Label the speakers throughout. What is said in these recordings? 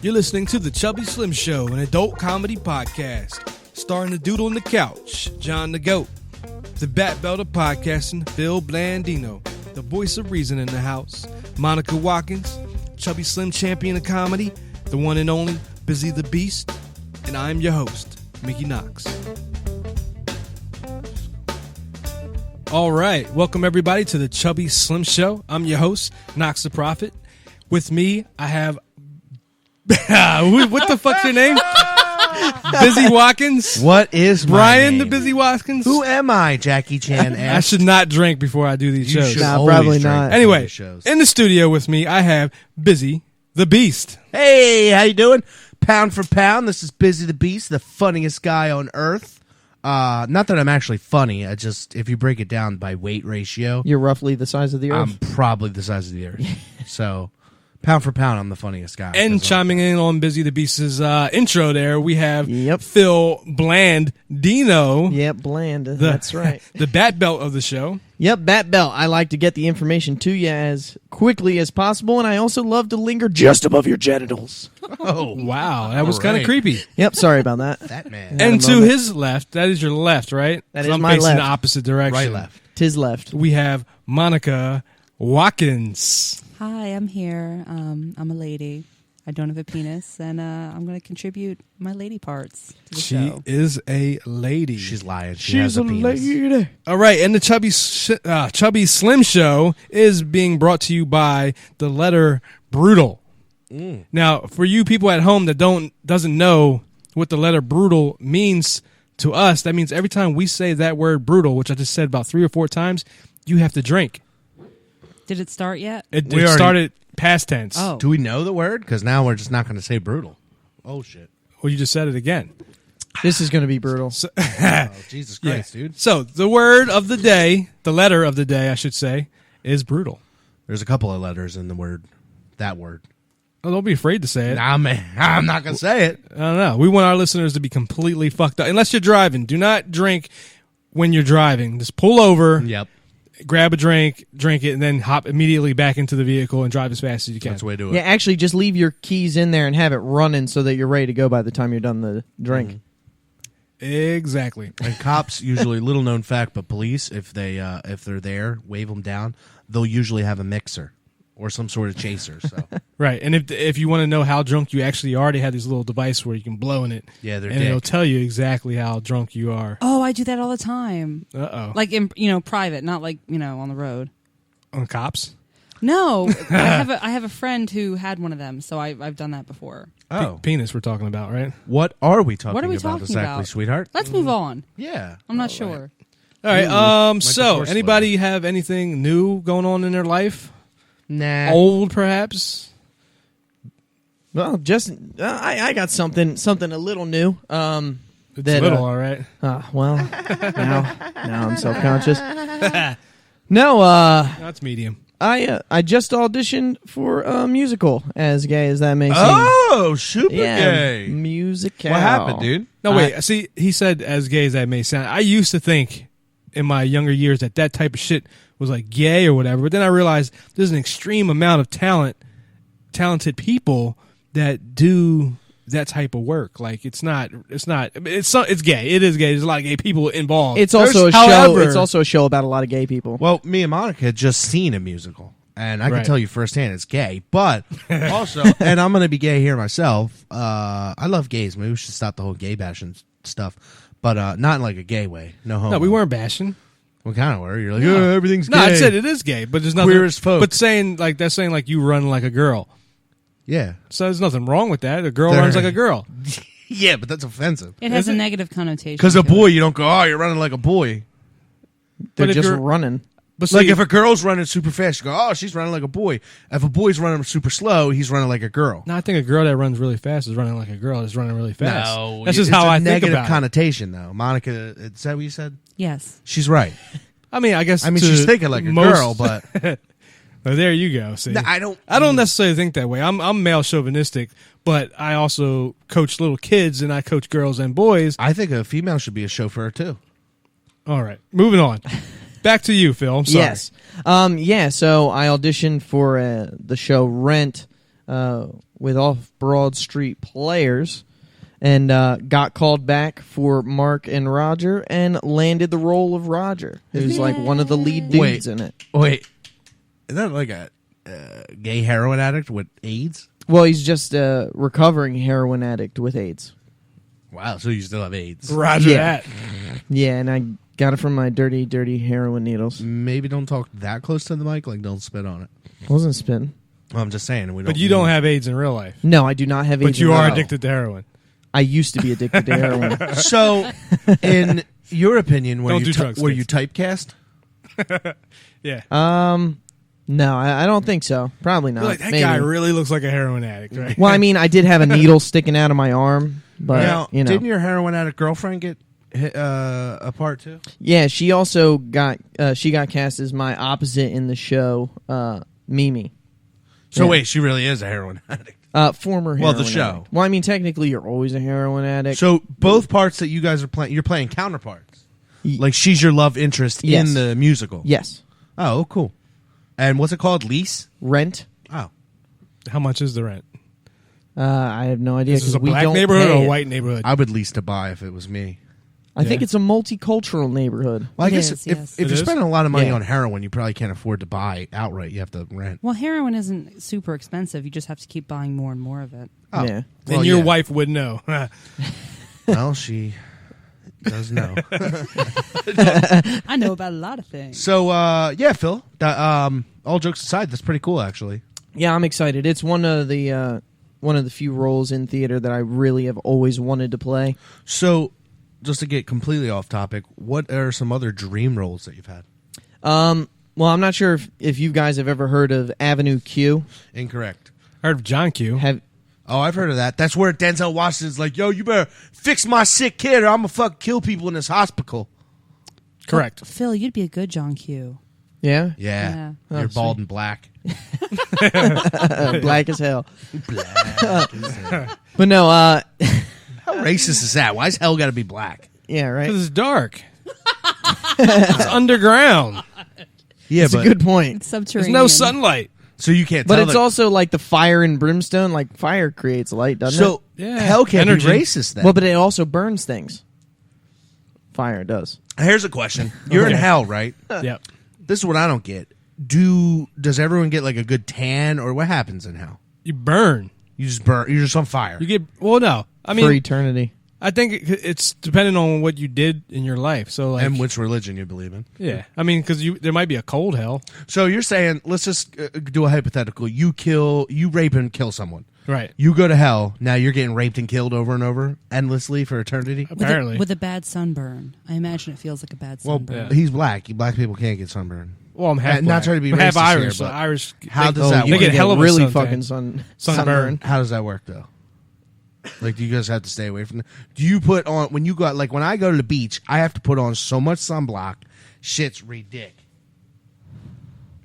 Speaker 1: You're listening to The Chubby Slim Show, an adult comedy podcast. Starring the dude on the couch, John the Goat. The bat belt of podcasting, Phil Blandino. The voice of reason in the house, Monica Watkins. Chubby Slim champion of comedy, the one and only Busy the Beast. And I'm your host, Mickey Knox. All right, welcome everybody to The Chubby Slim Show. I'm your host, Knox the Prophet. With me, I have... what the fuck's your name? Busy Watkins?
Speaker 2: What is my
Speaker 1: Brian
Speaker 2: name?
Speaker 1: the Busy Watkins?
Speaker 2: Who am I, Jackie Chan?
Speaker 1: I should not drink before I do these shows.
Speaker 2: No,
Speaker 3: probably not.
Speaker 1: Anyway, in the studio with me, I have Busy the Beast.
Speaker 2: Hey, how you doing? Pound for pound, this is Busy the Beast, the funniest guy on earth. Not that I'm actually funny. I just, if you break it down by weight ratio,
Speaker 3: You're roughly the size of the Earth.
Speaker 2: I'm probably the size of the earth. So, pound for pound, I'm the funniest guy.
Speaker 1: And chiming in on Busy the Beast's intro there, we have
Speaker 3: Yep.
Speaker 1: Phil Blandino.
Speaker 3: Yep, bland. That's right.
Speaker 1: The bat belt of the show.
Speaker 3: Yep, Bat Belt. I like to get the information to you as quickly as possible, and I also love to linger just above your genitals.
Speaker 2: Oh,
Speaker 1: Wow, that was
Speaker 2: All
Speaker 1: kind of
Speaker 2: right.
Speaker 1: creepy.
Speaker 3: Yep, sorry about that.
Speaker 2: that man.
Speaker 1: And
Speaker 3: a
Speaker 1: to
Speaker 3: moment.
Speaker 1: his left, that is your left, right?
Speaker 3: That
Speaker 1: 'Cause
Speaker 3: is
Speaker 1: I'm
Speaker 3: my
Speaker 1: facing
Speaker 3: left.
Speaker 1: the opposite direction.
Speaker 2: Right, left.
Speaker 3: Tis left.
Speaker 1: We have Monica Watkins.
Speaker 4: Hi, I'm here. I'm a lady. I don't have a penis, and I'm going to contribute my lady parts to the
Speaker 1: She
Speaker 4: show.
Speaker 1: is a lady.
Speaker 2: She's lying. She has a penis.
Speaker 3: lady.
Speaker 1: All right, and the Chubby Slim Show is being brought to you by the letter Brutal. Now, for you people at home that doesn't know what the letter Brutal means to us, that means every time we say that word brutal, which I just said about 3 or 4 times, you have to drink.
Speaker 4: Did it start yet?
Speaker 1: It
Speaker 2: We already-
Speaker 1: started past tense.
Speaker 4: Oh.
Speaker 2: Do we know the word? Because now we're just not going to say brutal. Oh, shit.
Speaker 1: Well, you just said it again.
Speaker 3: This is going to be brutal.
Speaker 2: Oh, Jesus Christ, dude.
Speaker 1: So, the word of the day, the letter of the day, I should say, is brutal.
Speaker 2: There's a couple of letters in the word. That word.
Speaker 1: Oh, don't be afraid to say it.
Speaker 2: Nah, man. I'm not going to say it.
Speaker 1: I don't know. We want our listeners to be completely fucked up. Unless you're driving. Do not drink when you're driving. Just pull over,
Speaker 2: Yep.
Speaker 1: grab a drink it, and then hop immediately back into the vehicle and drive as fast as you can.
Speaker 2: That's the way to do it.
Speaker 3: Yeah, actually, just leave your keys in there and have it running so that you're ready to go by the time you're done the drink.
Speaker 1: Exactly.
Speaker 2: And cops usually, little known fact, but police, if they're there, wave them down, they'll usually have a mixer or some sort of chaser. So
Speaker 1: Right. And if you want to know how drunk you actually are, they have these little device where you can blow in it.
Speaker 2: yeah, they're
Speaker 1: And it'll
Speaker 2: dick.
Speaker 1: tell you exactly how drunk you are.
Speaker 4: Oh, I do that all the time.
Speaker 1: Uh-oh.
Speaker 4: Like in private, not like on the road.
Speaker 1: On cops?
Speaker 4: No, I have a friend who had one of them, so I've done that before.
Speaker 2: Oh,
Speaker 1: Penis we're talking about, right?
Speaker 2: what are we talking
Speaker 4: What are we
Speaker 2: about
Speaker 4: talking
Speaker 2: exactly,
Speaker 4: about?
Speaker 2: sweetheart?
Speaker 4: Let's move on.
Speaker 2: Yeah,
Speaker 4: I'm not sure.
Speaker 1: All right.
Speaker 2: Ooh,
Speaker 1: So,
Speaker 2: divorce
Speaker 1: anybody have anything new going on in their life?
Speaker 3: Nah.
Speaker 1: Old, perhaps?
Speaker 3: Well, just I got something a little new.
Speaker 1: It's
Speaker 3: that,
Speaker 1: little, all right.
Speaker 3: Well, now I'm self-conscious. No,
Speaker 1: That's medium.
Speaker 3: I just auditioned for a musical, as gay as that may seem.
Speaker 2: Oh, super
Speaker 3: Yeah,
Speaker 2: gay.
Speaker 3: musical.
Speaker 2: What happened, dude?
Speaker 1: No, wait. See, he said as gay as that may sound. I used to think in my younger years that type of shit was like gay or whatever. But then I realized there's an extreme amount of talented people that do that type of work. Like it's gay. It is gay. There's a lot of gay people involved.
Speaker 3: It's also a show.
Speaker 1: however-
Speaker 3: It's also a show about a lot of gay people.
Speaker 2: Well, me and Monica had just seen a musical, and I
Speaker 1: Right.
Speaker 2: can tell you firsthand it's gay. But also, and I'm going to be gay here myself. I love gays. Maybe we should stop the whole gay bashing stuff, but not in like a gay way. No homo.
Speaker 1: no, we weren't bashing.
Speaker 2: We kind of were. You're like, oh, everything's gay.
Speaker 1: No, I said it is gay, but there's nothing.
Speaker 2: Queer as folk.
Speaker 1: But saying like you run like a girl.
Speaker 2: Yeah.
Speaker 1: So there's nothing wrong with that. A girl
Speaker 2: There-
Speaker 1: runs like a girl.
Speaker 2: Yeah, but that's offensive.
Speaker 4: It has
Speaker 1: Is
Speaker 4: a
Speaker 1: it?
Speaker 4: negative connotation.
Speaker 2: Because a
Speaker 4: to it.
Speaker 2: boy, you don't go, oh, you're running like a boy.
Speaker 3: They're
Speaker 1: but if
Speaker 3: just
Speaker 1: you're-
Speaker 3: running.
Speaker 1: But
Speaker 2: Like
Speaker 1: see,
Speaker 2: if a girl's running super fast, you go, oh, she's running like a boy. If a boy's running super slow, he's running like a girl.
Speaker 1: no, I think a girl that runs really fast is running like a girl that's running really fast.
Speaker 2: No,
Speaker 1: That's just
Speaker 2: it's
Speaker 1: how
Speaker 2: a
Speaker 1: I think
Speaker 2: negative
Speaker 1: about it.
Speaker 2: connotation, though. Monica, is that what you said?
Speaker 4: Yes.
Speaker 2: She's right.
Speaker 1: I mean, I guess.
Speaker 2: I mean,
Speaker 1: to
Speaker 2: she's thinking like a
Speaker 1: most-
Speaker 2: girl, but
Speaker 1: Oh, there you go. See,
Speaker 2: No, I don't
Speaker 1: necessarily think that way. I'm male chauvinistic, but I also coach little kids and I coach girls and boys.
Speaker 2: I think a female should be a chauffeur too.
Speaker 1: All right, moving on. Back to you, Phil. I'm sorry.
Speaker 3: Yes. So I auditioned for the show Rent with off Broad Street Players, and got called back for Mark and Roger, and landed the role of Roger, who's like one of the lead dudes in it.
Speaker 2: Wait, is that like a gay heroin addict with AIDS?
Speaker 3: Well, he's just a recovering heroin addict with AIDS.
Speaker 2: Wow, so you still have AIDS.
Speaker 1: Roger that.
Speaker 3: Yeah, and I got it from my dirty, dirty heroin needles.
Speaker 2: Maybe don't talk that close to the mic, like don't spit on it.
Speaker 3: Wasn't spin.
Speaker 2: I'm just saying.
Speaker 1: But you don't have AIDS in real life.
Speaker 3: No, I do not have AIDS.
Speaker 1: But you
Speaker 3: in
Speaker 1: are
Speaker 3: real life.
Speaker 1: addicted to heroin.
Speaker 3: I used to be addicted to heroin.
Speaker 2: So, in your opinion, were
Speaker 1: Don't
Speaker 2: you
Speaker 1: do drugs,
Speaker 2: were you
Speaker 1: kids.
Speaker 2: typecast?
Speaker 1: Yeah.
Speaker 3: No, I don't think so. Probably not.
Speaker 1: Like, that
Speaker 3: Maybe.
Speaker 1: guy really looks like a heroin addict, right?
Speaker 3: Well, I mean, I did have a needle sticking out of my arm, but
Speaker 2: Now,
Speaker 3: you know,
Speaker 2: didn't your heroin addict girlfriend get hit, a part too?
Speaker 3: yeah, she also got cast as my opposite in the show, Mimi.
Speaker 2: So
Speaker 3: Yeah.
Speaker 2: wait, she really is a heroin addict.
Speaker 3: Former
Speaker 2: Well,
Speaker 3: heroin
Speaker 2: the show.
Speaker 3: addict. Well, I mean, technically, you're always a heroin addict.
Speaker 2: So both parts that you guys are playing, you're playing counterparts.
Speaker 3: Ye-
Speaker 2: Like she's your love interest
Speaker 3: Yes.
Speaker 2: in the musical.
Speaker 3: Yes,
Speaker 2: Oh, cool. And what's it called? Lease?
Speaker 3: Rent.
Speaker 2: Oh.
Speaker 1: How much is the rent?
Speaker 3: I have no idea.
Speaker 1: Is this
Speaker 3: 'cause
Speaker 1: a
Speaker 3: we
Speaker 1: black
Speaker 3: don't
Speaker 1: neighborhood
Speaker 3: pay
Speaker 1: or a
Speaker 3: it.
Speaker 1: white neighborhood?
Speaker 2: I would lease to buy if it was me.
Speaker 3: I think
Speaker 1: Yeah.
Speaker 3: it's a multicultural neighborhood.
Speaker 2: Well, I
Speaker 4: It
Speaker 2: guess
Speaker 4: is,
Speaker 2: if,
Speaker 4: yes.
Speaker 2: if
Speaker 1: It
Speaker 2: you're
Speaker 1: is?
Speaker 2: spending a lot of money
Speaker 3: Yeah.
Speaker 2: on heroin, you probably can't afford to buy outright. You have to rent.
Speaker 4: Well, heroin isn't super expensive. You just have to keep buying more and more of it.
Speaker 2: Oh.
Speaker 3: Yeah.
Speaker 1: Then
Speaker 2: Well,
Speaker 1: your
Speaker 2: yeah.
Speaker 1: wife would know.
Speaker 2: Well, she does know.
Speaker 4: I know about a lot of things.
Speaker 2: So, yeah, Phil, all jokes aside, that's pretty cool, actually.
Speaker 3: Yeah, I'm excited. It's one of the few roles in theater that I really have always wanted to play.
Speaker 2: So, just to get completely off topic, what are some other dream roles that you've had?
Speaker 3: Well, I'm not sure if you guys have ever heard of Avenue Q.
Speaker 2: Incorrect.
Speaker 1: Heard of John Q.
Speaker 3: Have
Speaker 2: Oh, I've heard of that. That's where Denzel Washington's like, yo, you better fix my sick kid or I'm going to kill people in this hospital.
Speaker 1: Correct.
Speaker 4: Phil, you'd be a good John Q.
Speaker 3: yeah,
Speaker 2: Yeah.
Speaker 3: Yeah.
Speaker 2: You're
Speaker 3: Oh,
Speaker 2: bald and black.
Speaker 3: black as hell.
Speaker 2: Black.
Speaker 3: But no,
Speaker 2: How racist is that? Why's hell got to be black?
Speaker 3: yeah, right.
Speaker 1: Because it's dark. It's underground.
Speaker 2: Yeah,
Speaker 3: It's a good point.
Speaker 4: It's subterranean.
Speaker 1: There's no sunlight.
Speaker 2: So you can't
Speaker 3: But
Speaker 2: tell
Speaker 3: it's
Speaker 2: that-
Speaker 3: also like the fire and brimstone. Like fire creates light, doesn't
Speaker 2: So,
Speaker 1: Yeah.
Speaker 2: hell can't
Speaker 1: Energy.
Speaker 2: be racist
Speaker 3: it?
Speaker 2: then.
Speaker 3: Well, but it also burns things. Fire does.
Speaker 2: Here's a question. You're in
Speaker 1: Okay.
Speaker 2: hell, right?
Speaker 1: Yep.
Speaker 2: This is what I don't get. Does everyone get like a good tan or what happens in hell?
Speaker 1: You burn.
Speaker 2: You just burn. You're just on fire.
Speaker 1: You get, well, no. I
Speaker 3: For
Speaker 1: mean,
Speaker 3: eternity.
Speaker 1: I think it's depending on what you did in your life. So, like,
Speaker 2: and which religion you believe in.
Speaker 1: yeah. I mean, because there might be a cold hell.
Speaker 2: So you're saying, let's just do a hypothetical. You rape and kill someone.
Speaker 1: Right.
Speaker 2: You go to hell. Now you're getting raped and killed over and over endlessly for eternity.
Speaker 1: Apparently.
Speaker 4: With a bad sunburn. I imagine it feels like a bad
Speaker 2: Well,
Speaker 4: sunburn.
Speaker 2: he's black. Black people can't get sunburned.
Speaker 1: Well, I'm half
Speaker 2: Not
Speaker 1: black.
Speaker 2: trying to be
Speaker 1: I'm half
Speaker 2: racist here,
Speaker 1: Irish. So
Speaker 2: but
Speaker 1: Irish.
Speaker 2: how does
Speaker 3: Oh,
Speaker 2: that
Speaker 3: you
Speaker 2: work?
Speaker 1: They
Speaker 3: can
Speaker 1: get hell of a
Speaker 3: really
Speaker 1: suntan.
Speaker 3: fucking
Speaker 1: Sunburn.
Speaker 2: How does that work though? Like, do you guys have to stay away from? Do you put on when you go? Like when I go to the beach, I have to put on so much sunblock. Shit's ridiculous.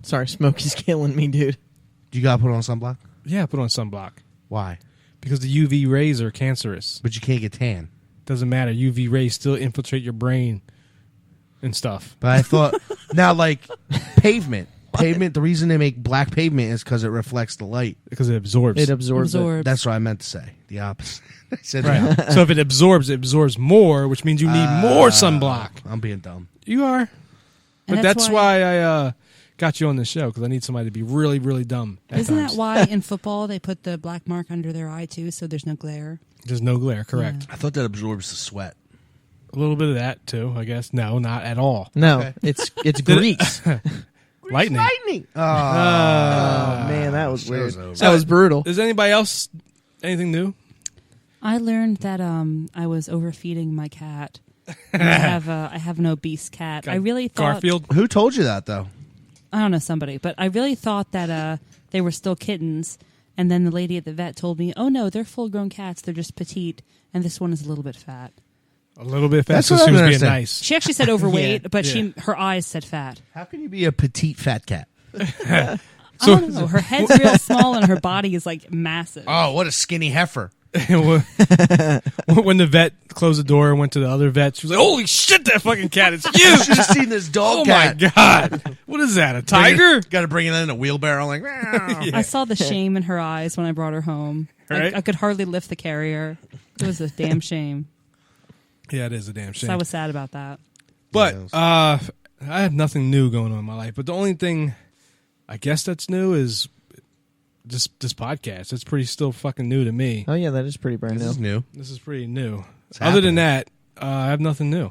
Speaker 3: Sorry, Smokey's killing me, dude.
Speaker 2: Do you gotta put on sunblock?
Speaker 1: Yeah, put on sunblock.
Speaker 2: Why?
Speaker 1: Because the UV rays are cancerous.
Speaker 2: But you can't get tan.
Speaker 1: Doesn't matter. UV rays still infiltrate your brain and stuff.
Speaker 2: But I thought now, like pavement. The reason they make black pavement is because it reflects the light.
Speaker 1: Because it absorbs.
Speaker 3: It absorbs it.
Speaker 4: Absorbs.
Speaker 2: That's what I meant to say. The opposite. I said
Speaker 1: Right. So if it absorbs more, which means you need more sunblock.
Speaker 2: I'm being dumb.
Speaker 1: You are.
Speaker 4: And
Speaker 1: But that's why I got you on the show, because I need somebody to be really, really dumb. At
Speaker 4: Isn't
Speaker 1: times.
Speaker 4: that why in football they put the black mark under their eye too, so there's no glare?
Speaker 1: There's no glare, correct.
Speaker 2: I thought that absorbs the sweat.
Speaker 1: A little bit of that, too, I guess. No, not at all.
Speaker 3: No,
Speaker 2: Okay.
Speaker 3: it's grease.
Speaker 1: Lightning.
Speaker 2: Lightning.
Speaker 3: Oh man, that was
Speaker 2: Show's
Speaker 3: weird.
Speaker 2: over.
Speaker 3: That was brutal.
Speaker 1: Is anybody else anything new?
Speaker 4: I learned that I was overfeeding my cat. And I have an obese cat. I really thought
Speaker 1: Garfield?
Speaker 2: Who told you that though?
Speaker 4: I don't know somebody, but I really thought that they were still kittens. And then the lady at the vet told me, "Oh no, they're full-grown cats. They're just petite, and this one is a little bit fat."
Speaker 1: A little bit
Speaker 2: That's
Speaker 1: fast, so
Speaker 2: what
Speaker 1: she
Speaker 2: I
Speaker 1: was
Speaker 2: don't
Speaker 1: being
Speaker 2: understand.
Speaker 1: nice.
Speaker 4: She actually said overweight,
Speaker 3: Yeah.
Speaker 4: but
Speaker 1: Yeah.
Speaker 4: her eyes said fat.
Speaker 2: How can you be a petite fat cat?
Speaker 4: I don't know. Her head's real small and her body is like massive.
Speaker 2: Oh, what a skinny heifer.
Speaker 1: when the vet closed the door and went to the other vet, she was like, "Holy shit, that fucking cat is huge!"
Speaker 2: You should have seen this dog
Speaker 1: Oh
Speaker 2: cat.
Speaker 1: my god, what is that? A tiger?
Speaker 2: Got to bring it in a wheelbarrow, like.
Speaker 1: Yeah.
Speaker 4: I saw the shame in her eyes when I brought her home.
Speaker 1: Right?
Speaker 4: I could hardly lift the carrier. It was a damn shame.
Speaker 1: Yeah, it is a damn shame.
Speaker 4: So I was sad about that.
Speaker 1: But
Speaker 2: Yes.
Speaker 1: I have nothing new going on in my life. But the only thing I guess that's new is this podcast. It's pretty still fucking new to me.
Speaker 3: Oh yeah, that is pretty brand
Speaker 2: This is
Speaker 3: new.
Speaker 2: new.
Speaker 1: This is pretty new.
Speaker 2: It's
Speaker 1: Other than
Speaker 2: happening.
Speaker 1: that, I have nothing new.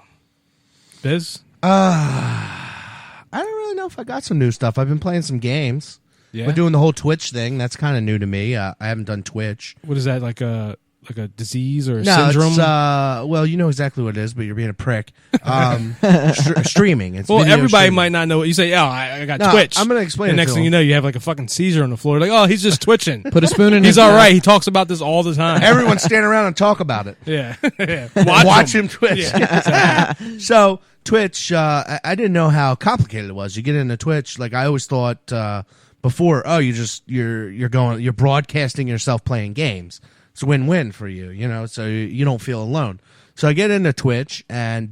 Speaker 1: Biz?
Speaker 2: I don't really know if I got some new stuff. I've been playing some games.
Speaker 1: Yeah.
Speaker 2: We're doing the whole Twitch thing. That's kind of new to me. I haven't done Twitch.
Speaker 1: What is that, like a disease or a
Speaker 2: No,
Speaker 1: syndrome?
Speaker 2: it's, well, you know exactly what it is, but you're being a prick. Streaming. It's
Speaker 1: well,
Speaker 2: video
Speaker 1: everybody
Speaker 2: streaming.
Speaker 1: might not know what you say. Oh, I got
Speaker 2: No,
Speaker 1: Twitch.
Speaker 2: I'm going to explain
Speaker 1: The
Speaker 2: it
Speaker 1: next
Speaker 2: to
Speaker 1: thing
Speaker 2: him.
Speaker 1: you know, you have like a fucking seizure on the floor. Like, oh, he's just twitching.
Speaker 3: Put a spoon in
Speaker 1: He's
Speaker 3: his
Speaker 1: all
Speaker 3: mouth.
Speaker 1: right. He talks about this all the time.
Speaker 2: Everyone stand around and talk about it.
Speaker 1: Yeah. Yeah.
Speaker 2: Watch him Twitch.
Speaker 1: Yeah, exactly.
Speaker 2: So Twitch, I didn't know how complicated it was. You get into Twitch, like I always thought before. Oh, you're broadcasting yourself playing games. It's a win-win for you, you know. So you don't feel alone. So I get into Twitch, and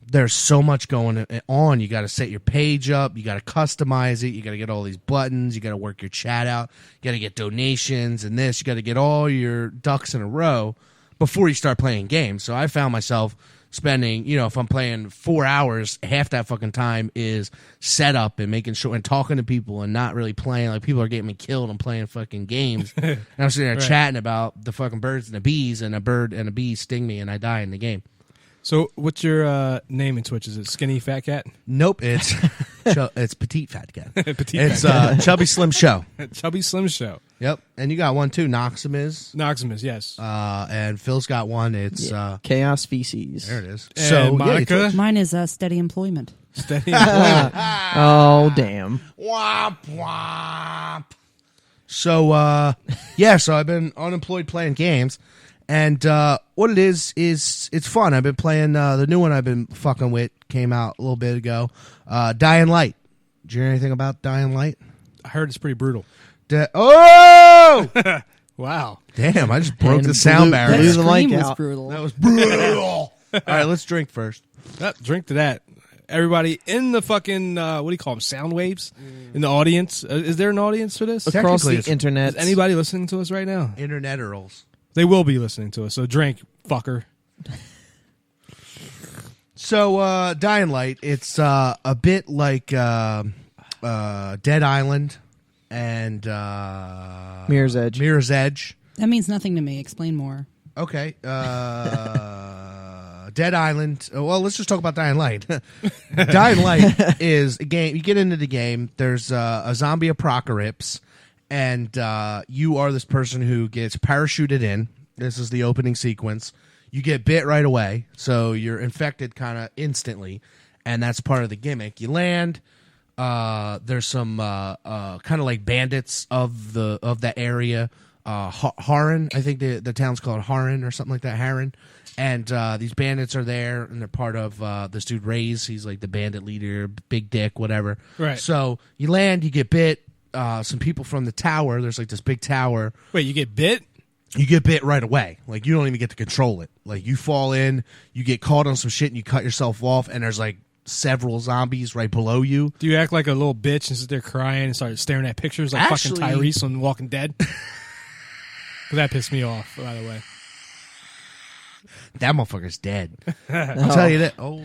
Speaker 2: there's so much going on. You got to set your page up. You got to customize it. You got to get all these buttons. You got to work your chat out. You got to get donations and this. You got to get all your ducks in a row before you start playing games. So I found myself spending, you know, if I'm playing 4 hours, half that fucking time is setup and making sure and talking to people and not really playing. Like, people are getting me killed and playing fucking games. And I'm sitting there
Speaker 1: Right.
Speaker 2: chatting about the fucking birds and the bees, and a bird and a bee sting me and I die in the game.
Speaker 1: So, what's your name in Twitch? Is it Skinny Fat Cat?
Speaker 2: Nope, it's it's Petite Fat Cat.
Speaker 1: Petite
Speaker 2: It's
Speaker 1: Fat
Speaker 2: Chubby Slim Show.
Speaker 1: Cat. Chubby Slim Show.
Speaker 2: Yep, and you got one too, Noximus.
Speaker 1: Noximus, yes.
Speaker 2: And Phil's got one. It's
Speaker 3: Chaos Feces.
Speaker 2: there it is.
Speaker 1: And
Speaker 2: So
Speaker 1: Monica?
Speaker 4: Mine is steady employment.
Speaker 1: Steady employment.
Speaker 3: Oh damn!
Speaker 2: Womp womp. So so I've been unemployed playing games, and what it is it's fun. I've been playing the new one I've been fucking with came out a little bit ago. Dying Light. Did you hear anything about Dying Light?
Speaker 1: I heard it's pretty brutal.
Speaker 2: Oh
Speaker 1: Wow.
Speaker 2: damn! I just broke
Speaker 3: And
Speaker 2: the sound
Speaker 3: blew-
Speaker 2: barrier.
Speaker 3: blew the
Speaker 4: Scream
Speaker 3: mic
Speaker 4: was
Speaker 3: out.
Speaker 4: brutal.
Speaker 2: That was brutal. All right, let's drink first.
Speaker 1: Drink to that. Everybody in the fucking, what do you call them, sound waves? In the audience. Is there an audience for this?
Speaker 3: Across
Speaker 2: Technically,
Speaker 3: the
Speaker 2: it's-
Speaker 3: internet.
Speaker 1: Is anybody listening to us right now?
Speaker 2: Internet Earls.
Speaker 1: They will be listening to us, so drink, fucker.
Speaker 2: So, Dying Light, it's a bit like Dead Island and
Speaker 3: Mirror's Edge.
Speaker 2: Mirror's Edge.
Speaker 4: That means nothing to me. Explain more.
Speaker 2: Okay. Dead Island. Well, let's just talk about Dying Light. Dying Light is a game. You get into the game. There's a zombie apocalypse, and you are this person who gets parachuted in. This is the opening sequence. You get bit right away, so you're infected kind of instantly, and that's part of the gimmick. You land. There's some kind of like bandits of that area. Haran, I think the town's called Haran or something like that. Haran, and these bandits are there, and they're part of this dude Ray's. He's like the bandit leader, big dick, whatever.
Speaker 1: Right.
Speaker 2: So you land, you get bit. Some people from the tower. There's like this big tower.
Speaker 1: Wait, you get bit?
Speaker 2: You get bit right away. Like, you don't even get to control it. Like, you fall in, you get caught on some shit, and you cut yourself off, and there's like several zombies right below you.
Speaker 1: Do you act like a little bitch and sit there crying and start staring at pictures like
Speaker 2: Actually-
Speaker 1: fucking Tyrese on Walking Dead? 'Cause that pissed me off, by the way.
Speaker 2: That motherfucker's dead. I'll tell you that. Oh,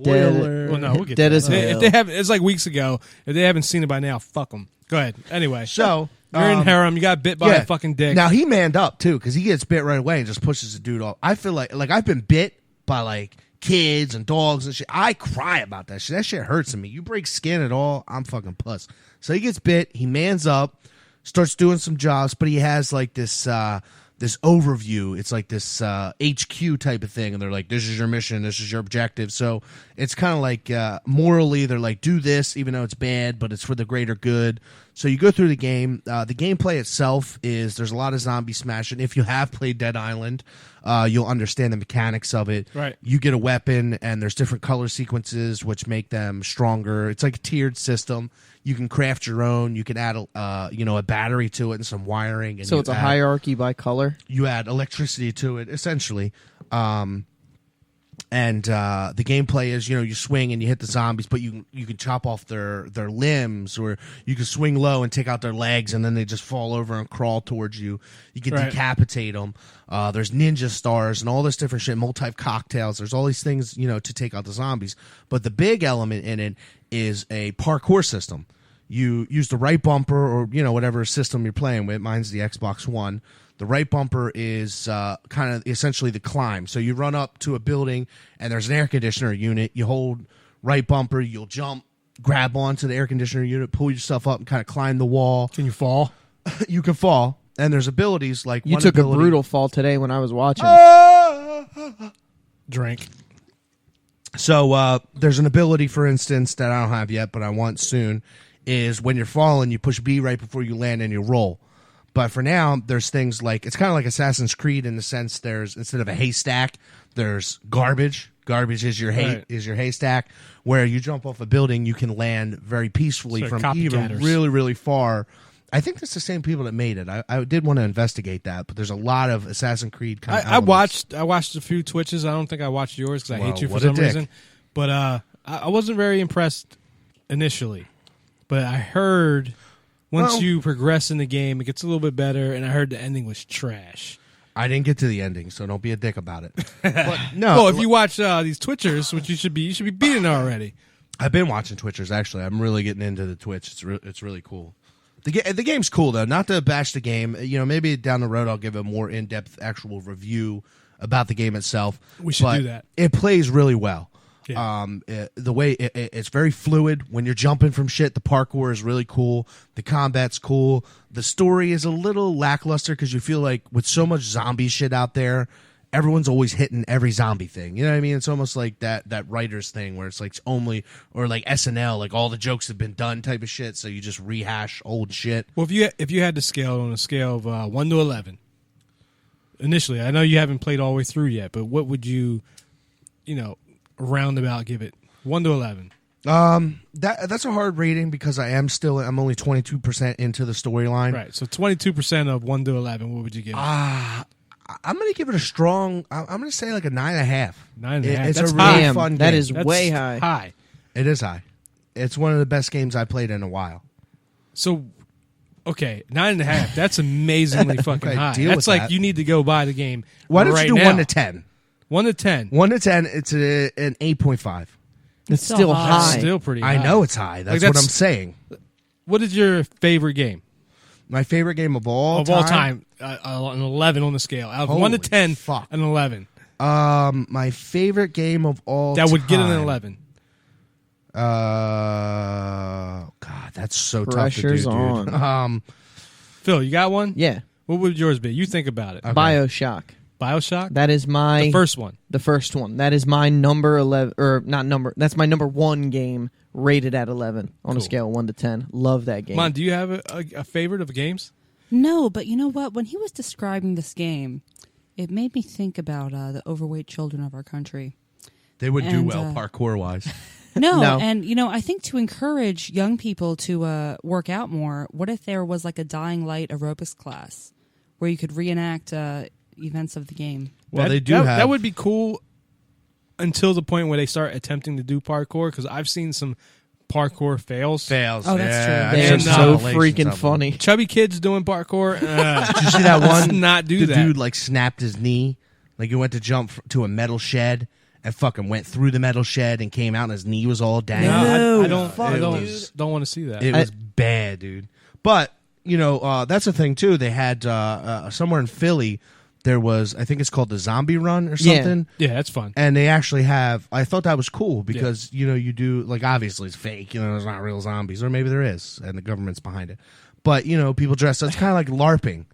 Speaker 2: spoiler.
Speaker 1: Well, no, we'll get
Speaker 3: Dead
Speaker 1: to
Speaker 3: as
Speaker 1: that.
Speaker 3: hell.
Speaker 1: If they haven't, it's like weeks ago. If they haven't seen it by now, fuck them. Go ahead. Anyway,
Speaker 2: So,
Speaker 1: you're in harem. You got bit by a fucking dick.
Speaker 2: Now, he manned up, too, because he gets bit right away and just pushes the dude off. I feel like I've been bit by, like, kids and dogs and shit. I cry about that shit. That shit hurts me. You break skin at all, I'm fucking puss. So he gets bit. He mans up, starts doing some jobs, but he has, like, this overview. It's like this HQ type of thing, and they're like, this is your mission, this is your objective. So it's kind of like morally they're like, do this even though it's bad, but it's for the greater good. So you go through the game. The gameplay itself is there's a lot of zombie smashing. If you have played Dead Island, you'll understand the mechanics of it.
Speaker 1: Right.
Speaker 2: You get a weapon, and there's different color sequences which make them stronger. It's like a tiered system. You can craft your own. You can add a battery to it and some wiring. And
Speaker 3: So it's a hierarchy by color.
Speaker 2: You add electricity to it, essentially. And the gameplay is, you swing and you hit the zombies, but you can chop off their limbs, or you can swing low and take out their legs, and then they just fall over and crawl towards you. You can decapitate them. There's ninja stars and all this different shit, multi cocktails. There's all these things, to take out the zombies. But the big element in it is a parkour system. You use the right bumper, or whatever system you're playing with. Mine's the Xbox One. The right bumper is kind of essentially the climb. So you run up to a building, and there's an air conditioner unit. You hold right bumper, you'll jump, grab onto the air conditioner unit, pull yourself up, and kind of climb the wall.
Speaker 1: Can you fall?
Speaker 2: You can fall, and there's abilities like
Speaker 3: You took a brutal fall today when I was watching.
Speaker 1: Drink.
Speaker 2: So there's an ability, for instance, that I don't have yet, but I want soon, is when you're falling, you push B right before you land and you roll. But for now, there's things like, it's kind of like Assassin's Creed in the sense there's, instead of a haystack, there's garbage. Garbage is your haystack, where you jump off a building, you can land very peacefully from even really, really far. I think that's the same people that made it. I did want to investigate that, but there's a lot of Assassin's Creed kind of elements.
Speaker 1: I watched a few Twitches. I don't think I watched yours because I hate you for some reason. But I wasn't very impressed initially. But I heard once you progress in the game, it gets a little bit better, and I heard the ending was trash.
Speaker 2: I didn't get to the ending, so don't be a dick about it. But no,
Speaker 1: well, if you watch these Twitchers, which you should be beating it already.
Speaker 2: I've been watching Twitchers, actually. I'm really getting into the Twitch. It's really cool. The game's cool, though. Not to bash the game. Maybe down the road I'll give a more in-depth actual review about the game itself.
Speaker 1: We should do that.
Speaker 2: It plays really well.
Speaker 1: Yeah.
Speaker 2: The way it's very fluid when you're jumping from shit. The parkour is really cool. The combat's cool. The story is a little lackluster because you feel like with so much zombie shit out there, everyone's always hitting every zombie thing. You know what I mean? It's almost like that writer's thing where it's like only, or like SNL, like all the jokes have been done type of shit. So you just rehash old shit.
Speaker 1: Well, if you had to scale on a scale of 1 to 11, initially, I know you haven't played all the way through yet, but what would you, roundabout give it? 1 to 11.
Speaker 2: That's a hard rating because I'm only 22% into the storyline.
Speaker 1: Right. So 22% of 1 to 11, what would you give it?
Speaker 2: I'm going to give it a strong, I'm going to say like a 9.5.
Speaker 1: 9.5.
Speaker 2: It's
Speaker 1: That's
Speaker 2: a really
Speaker 3: high.
Speaker 2: fun game.
Speaker 3: That is
Speaker 1: That's
Speaker 3: way high.
Speaker 2: It is high. It's one of the best games I played in a while.
Speaker 1: So, okay, 9.5. That's amazingly fucking high. That's like you need to go buy the game.
Speaker 2: Why don't
Speaker 1: right
Speaker 2: you do
Speaker 1: now.
Speaker 2: 1 to 10?
Speaker 1: 1 to 10.
Speaker 2: 1 to 10, it's an 8.5.
Speaker 3: It's still high.
Speaker 1: It's still pretty high.
Speaker 2: I know it's high. That's what I'm saying.
Speaker 1: What is your favorite game?
Speaker 2: My favorite game of all
Speaker 1: time? An 11 on the scale. Out of 1 to 10,
Speaker 2: fuck.
Speaker 1: an 11.
Speaker 2: My favorite game of all time.
Speaker 1: That would get an 11.
Speaker 2: God, that's so
Speaker 3: Pressure's
Speaker 2: tough to do, dude.
Speaker 3: on.
Speaker 1: Phil, you got one?
Speaker 3: Yeah.
Speaker 1: What would yours be? You think about it.
Speaker 2: Okay.
Speaker 3: BioShock.
Speaker 1: BioShock?
Speaker 3: That is
Speaker 1: The first one.
Speaker 3: The first one. That is my number 11, or not number. That's my number 1 game rated at 11 on a scale of 1 to 10. Love that game.
Speaker 1: Mon, do you have a favorite of games?
Speaker 4: No, but you know what? When he was describing this game, it made me think about the overweight children of our country.
Speaker 2: They would do well parkour-wise.
Speaker 4: No, and I think to encourage young people to work out more, what if there was like a Dying Light aerobics class where you could reenact events of the game?
Speaker 2: Well, they do
Speaker 1: that would be cool until the point where they start attempting to do parkour, because I've seen some parkour fails.
Speaker 4: Oh, that's true.
Speaker 3: They're so freaking funny.
Speaker 1: Chubby kids doing parkour.
Speaker 2: Did you see that one?
Speaker 1: Let's not do
Speaker 2: the
Speaker 1: that.
Speaker 2: Dude like snapped his knee. Like he went to jump to a metal shed and fucking went through the metal shed and came out and his knee was all dangling.
Speaker 1: No, I don't want to see that.
Speaker 2: It was bad, dude. But, that's the thing, too. They had somewhere in Philly, there was, I think it's called the Zombie Run or something.
Speaker 1: Yeah, that's fun.
Speaker 2: And they actually have, I thought that was cool because, you do, like, obviously it's fake. There's not real zombies. Or maybe there is, and the government's behind it. But, people dress up. It's kind of like LARPing,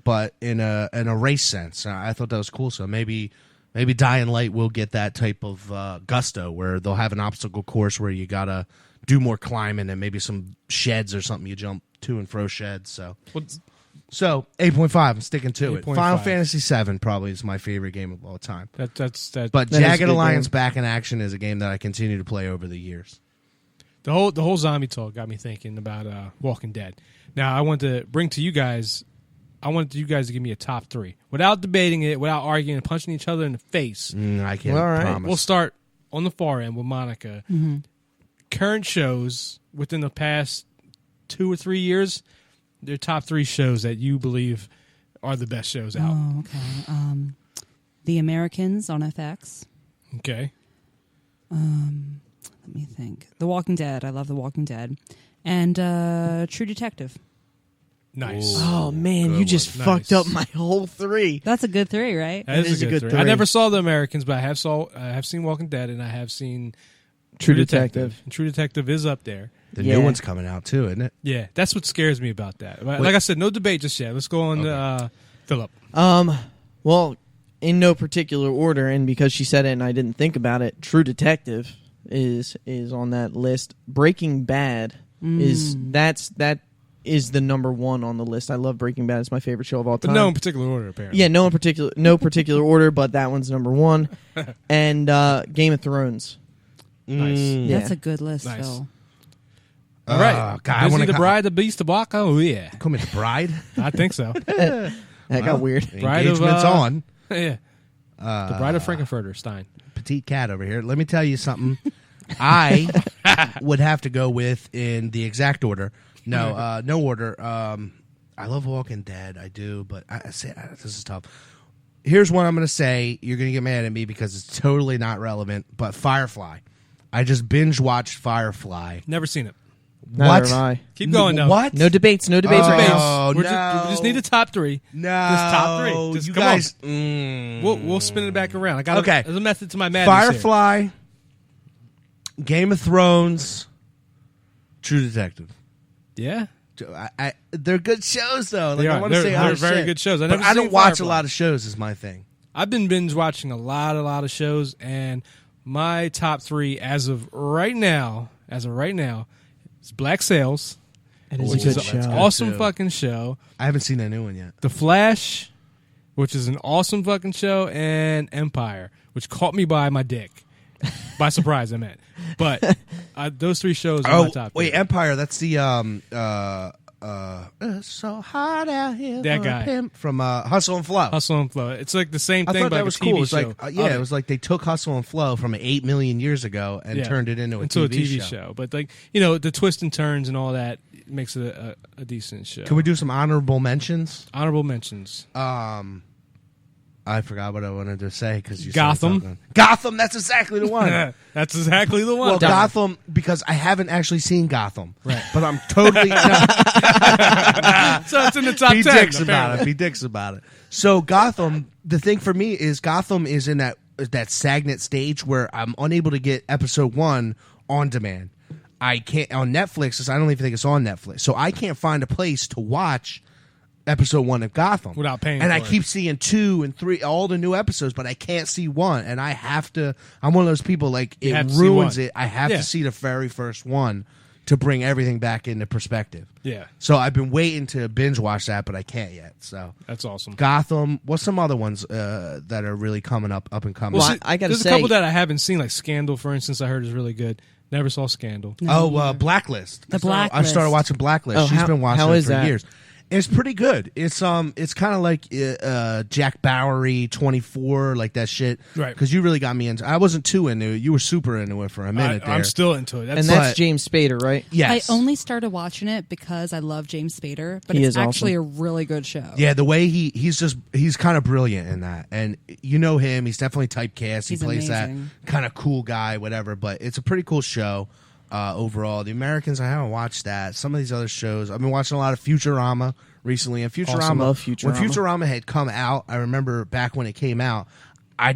Speaker 2: but in a race sense. I thought that was cool. So maybe Dying Light will get that type of gusto where they'll have an obstacle course where you got to do more climbing and maybe some sheds or something you jump to and fro sheds. So 8.5, I'm sticking to it. Final Fantasy VII probably is my favorite game of all time.
Speaker 1: But
Speaker 2: Jagged Alliance Back in Action is a game that I continue to play over the years.
Speaker 1: The whole zombie talk got me thinking about Walking Dead. Now I want to bring to you guys. I wanted you guys to give me a top 3 without debating it, without arguing and punching each other in the face.
Speaker 2: I can't
Speaker 3: All right.
Speaker 2: promise.
Speaker 1: We'll start on the far end with Monica.
Speaker 4: Mm-hmm.
Speaker 1: Current shows within the past 2 or 3 years, their top 3 shows that you believe are the best shows out.
Speaker 4: Oh, okay. The Americans on FX.
Speaker 1: Okay.
Speaker 4: Let me think. The Walking Dead. I love The Walking Dead. And True Detective.
Speaker 1: Nice.
Speaker 3: Oh man,
Speaker 2: Good
Speaker 3: you just
Speaker 1: one.
Speaker 3: fucked
Speaker 1: Nice.
Speaker 3: up my whole 3.
Speaker 4: That's a good 3, right?
Speaker 1: That is
Speaker 3: a good
Speaker 1: 3. I
Speaker 3: three.
Speaker 1: never saw The Americans, but I have seen Walking Dead, and I have seen
Speaker 3: True Detective.
Speaker 1: And True Detective is up there.
Speaker 2: The
Speaker 3: Yeah.
Speaker 2: new one's coming out too, isn't it?
Speaker 1: Yeah, that's what scares me about that. Like I said, no debate just yet. Let's go on to Philip.
Speaker 3: Well, in no particular order, and because she said it and I didn't think about it, True Detective is on that list. Breaking Bad is the number 1 on the list. I love Breaking Bad. It's my favorite show of all
Speaker 1: But
Speaker 3: time.
Speaker 1: no in particular order, apparently.
Speaker 3: Yeah, no particular order, but that one's number 1. And Game of Thrones.
Speaker 1: Nice.
Speaker 3: Yeah.
Speaker 4: That's a good list,
Speaker 1: Nice.
Speaker 4: Phil.
Speaker 1: All right.
Speaker 2: God, I
Speaker 1: Is
Speaker 2: want
Speaker 1: he
Speaker 2: to
Speaker 1: the bride, the beast, the block? Oh, yeah.
Speaker 2: Call me the bride.
Speaker 1: I think so.
Speaker 3: That got weird.
Speaker 1: Bride of,
Speaker 2: Engagement's on.
Speaker 1: Yeah. The bride of Frankenfurter, Stein.
Speaker 2: Petite cat over here. Let me tell you something. I would have to go with in the exact order. No, no order. I love Walking Dead. I do, but this is tough. Here's what I'm going to say. You're going to get mad at me because it's totally not relevant. But Firefly. I just binge watched Firefly.
Speaker 1: Never seen it.
Speaker 3: Neither have I.
Speaker 1: Keep going, though.
Speaker 2: What?
Speaker 3: No debates. No debates.
Speaker 2: Oh,
Speaker 3: right now.
Speaker 1: We
Speaker 2: no.
Speaker 1: just need a top 3.
Speaker 2: No.
Speaker 1: Just top 3. Just
Speaker 2: you
Speaker 1: come
Speaker 2: guys.
Speaker 1: on. We'll spin it back around. I got
Speaker 2: Okay.
Speaker 1: There's a method to my madness here.
Speaker 2: Firefly, Game of Thrones, True Detective.
Speaker 1: Yeah.
Speaker 2: They're good shows though. Like
Speaker 1: They
Speaker 2: I
Speaker 1: are.
Speaker 2: want to say
Speaker 1: They're
Speaker 2: other
Speaker 1: very
Speaker 2: shit.
Speaker 1: good shows. I've
Speaker 2: But
Speaker 1: never
Speaker 2: I don't
Speaker 1: seen
Speaker 2: watch
Speaker 1: Firefly.
Speaker 2: a lot of shows. Is my thing.
Speaker 1: I've been binge watching a lot of shows, and my top 3 as of right now, is Black Sails,
Speaker 3: It is
Speaker 1: which
Speaker 3: a
Speaker 1: is
Speaker 3: good
Speaker 1: an
Speaker 3: show.
Speaker 1: awesome
Speaker 2: too.
Speaker 1: fucking show.
Speaker 2: I haven't seen a new one yet.
Speaker 1: The Flash, which is an awesome fucking show, and Empire, which caught me by my dick. By surprise, I meant. But those 3 shows are my top 3.
Speaker 2: wait, Empire. That's the it's so hot out here.
Speaker 1: That
Speaker 2: for
Speaker 1: guy.
Speaker 2: a pimp from Hustle and Flow.
Speaker 1: Hustle and Flow. It's like the same
Speaker 2: I
Speaker 1: thing,
Speaker 2: thought
Speaker 1: but
Speaker 2: that
Speaker 1: like
Speaker 2: was
Speaker 1: a TV
Speaker 2: cool. It was
Speaker 1: show.
Speaker 2: like it was like they took Hustle and Flow from 8 million years ago and turned it into a TV
Speaker 1: show. But like the twists and turns and all that makes it a decent show.
Speaker 2: Can we do some honorable mentions?
Speaker 1: Honorable mentions?
Speaker 2: I forgot what I wanted to say because you
Speaker 1: Gotham.
Speaker 2: said something. Gotham. That's exactly the one.
Speaker 1: That's exactly the one.
Speaker 2: Well, Gotham, because I haven't actually seen Gotham.
Speaker 1: Right.
Speaker 2: But I'm totally...
Speaker 1: So it's in the top
Speaker 2: be
Speaker 1: 10.
Speaker 2: dicks about
Speaker 1: apparently.
Speaker 2: it. Be dicks about it. So Gotham, the thing for me is Gotham is in that stagnant stage where I'm unable to get episode 1 on demand. I can't... On Netflix, I don't even think it's on Netflix. So I can't find a place to watch episode 1 of Gotham
Speaker 1: Without paying
Speaker 2: and
Speaker 1: for
Speaker 2: I
Speaker 1: it.
Speaker 2: keep seeing 2 and 3 all the new episodes, but I can't see 1, and I have to. I'm one of those people like
Speaker 1: You
Speaker 2: it
Speaker 1: have to see
Speaker 2: ruins
Speaker 1: one.
Speaker 2: it. I have
Speaker 1: Yeah.
Speaker 2: to see the very first one to bring everything back into perspective.
Speaker 1: Yeah,
Speaker 2: So I've been waiting to binge watch that, but I can't yet. So
Speaker 1: that's awesome.
Speaker 2: Gotham. What's some other ones that are really coming up and coming?
Speaker 3: Well,
Speaker 1: see,
Speaker 3: I gotta
Speaker 1: there's
Speaker 3: say-
Speaker 1: a couple that I haven't seen, like Scandal, for instance. I heard is really good. Never saw Scandal.
Speaker 2: Blacklist.
Speaker 4: The
Speaker 2: I
Speaker 4: Blacklist.
Speaker 2: started watching Blacklist.
Speaker 3: Oh,
Speaker 2: She's
Speaker 3: how-
Speaker 2: been watching
Speaker 3: how
Speaker 2: it
Speaker 3: is
Speaker 2: for
Speaker 3: that?
Speaker 2: years. It's pretty good. It's kind of like Jack Bowery 24, like that shit.
Speaker 1: Right.
Speaker 2: Because you really got me into. I wasn't too into it. You were super into it for a minute there.
Speaker 1: I'm still into it.
Speaker 3: And that's
Speaker 2: But-
Speaker 3: James Spader, right?
Speaker 2: Yes.
Speaker 4: I only started watching it because I love James Spader, but
Speaker 3: He
Speaker 4: it's
Speaker 3: is
Speaker 4: actually
Speaker 3: awesome.
Speaker 4: a really good show.
Speaker 2: Yeah, the way he's kind of brilliant in that, and you know him. He's definitely typecast. He
Speaker 4: He's
Speaker 2: plays
Speaker 4: amazing.
Speaker 2: that kind of cool guy, whatever. But it's a pretty cool show overall. The Americans, I haven't watched that. Some of these other shows, I've been watching a lot of Futurama recently. And Futurama,
Speaker 3: Awesome, love Futurama.
Speaker 2: when Futurama had come out, I remember back when it came out, I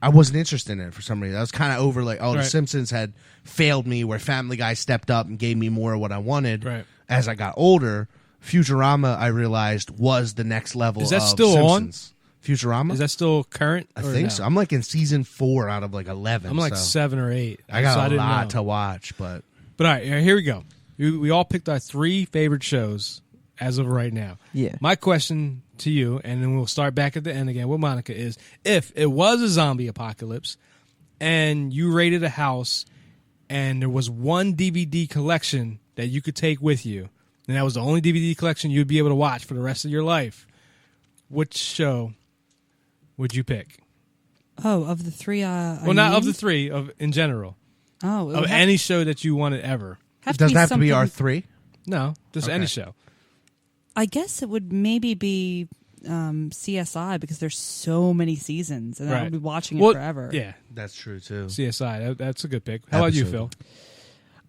Speaker 2: wasn't interested in it for some reason. I was kind of over like, The
Speaker 1: Right.
Speaker 2: Simpsons had failed me, where Family Guy stepped up and gave me more of what I wanted.
Speaker 1: Right.
Speaker 2: As I got older, Futurama, I realized, was the next level.
Speaker 1: Is that
Speaker 2: of
Speaker 1: still on?
Speaker 2: Simpsons. Futurama?
Speaker 1: Is that still current?
Speaker 2: I
Speaker 1: or
Speaker 2: think
Speaker 1: no?
Speaker 2: so. I'm like in season 4 out of like 11.
Speaker 1: I'm like
Speaker 2: so
Speaker 1: 7 or 8.
Speaker 2: I got
Speaker 1: so
Speaker 2: a
Speaker 1: didn't
Speaker 2: lot
Speaker 1: know.
Speaker 2: to watch, but
Speaker 1: But all right, here we go. We all picked our 3 favorite shows as of right now.
Speaker 3: Yeah.
Speaker 1: My question to you, and then we'll start back at the end again with Monica, is if it was a zombie apocalypse and you raided a house and there was one DVD collection that you could take with you, and that was the only DVD collection you'd be able to watch for the rest of your life, which show would you pick?
Speaker 4: Oh, of the three.
Speaker 1: Well, not of the three, of in general.
Speaker 4: Oh,
Speaker 1: Of any show that you wanted ever.
Speaker 2: It doesn't have to be our three.
Speaker 1: No, just any show.
Speaker 4: I guess it would maybe be CSI because there's so many seasons, and I would be watching it forever.
Speaker 1: Yeah,
Speaker 2: That's true too.
Speaker 1: CSI. That's a good pick. How about you, Phil?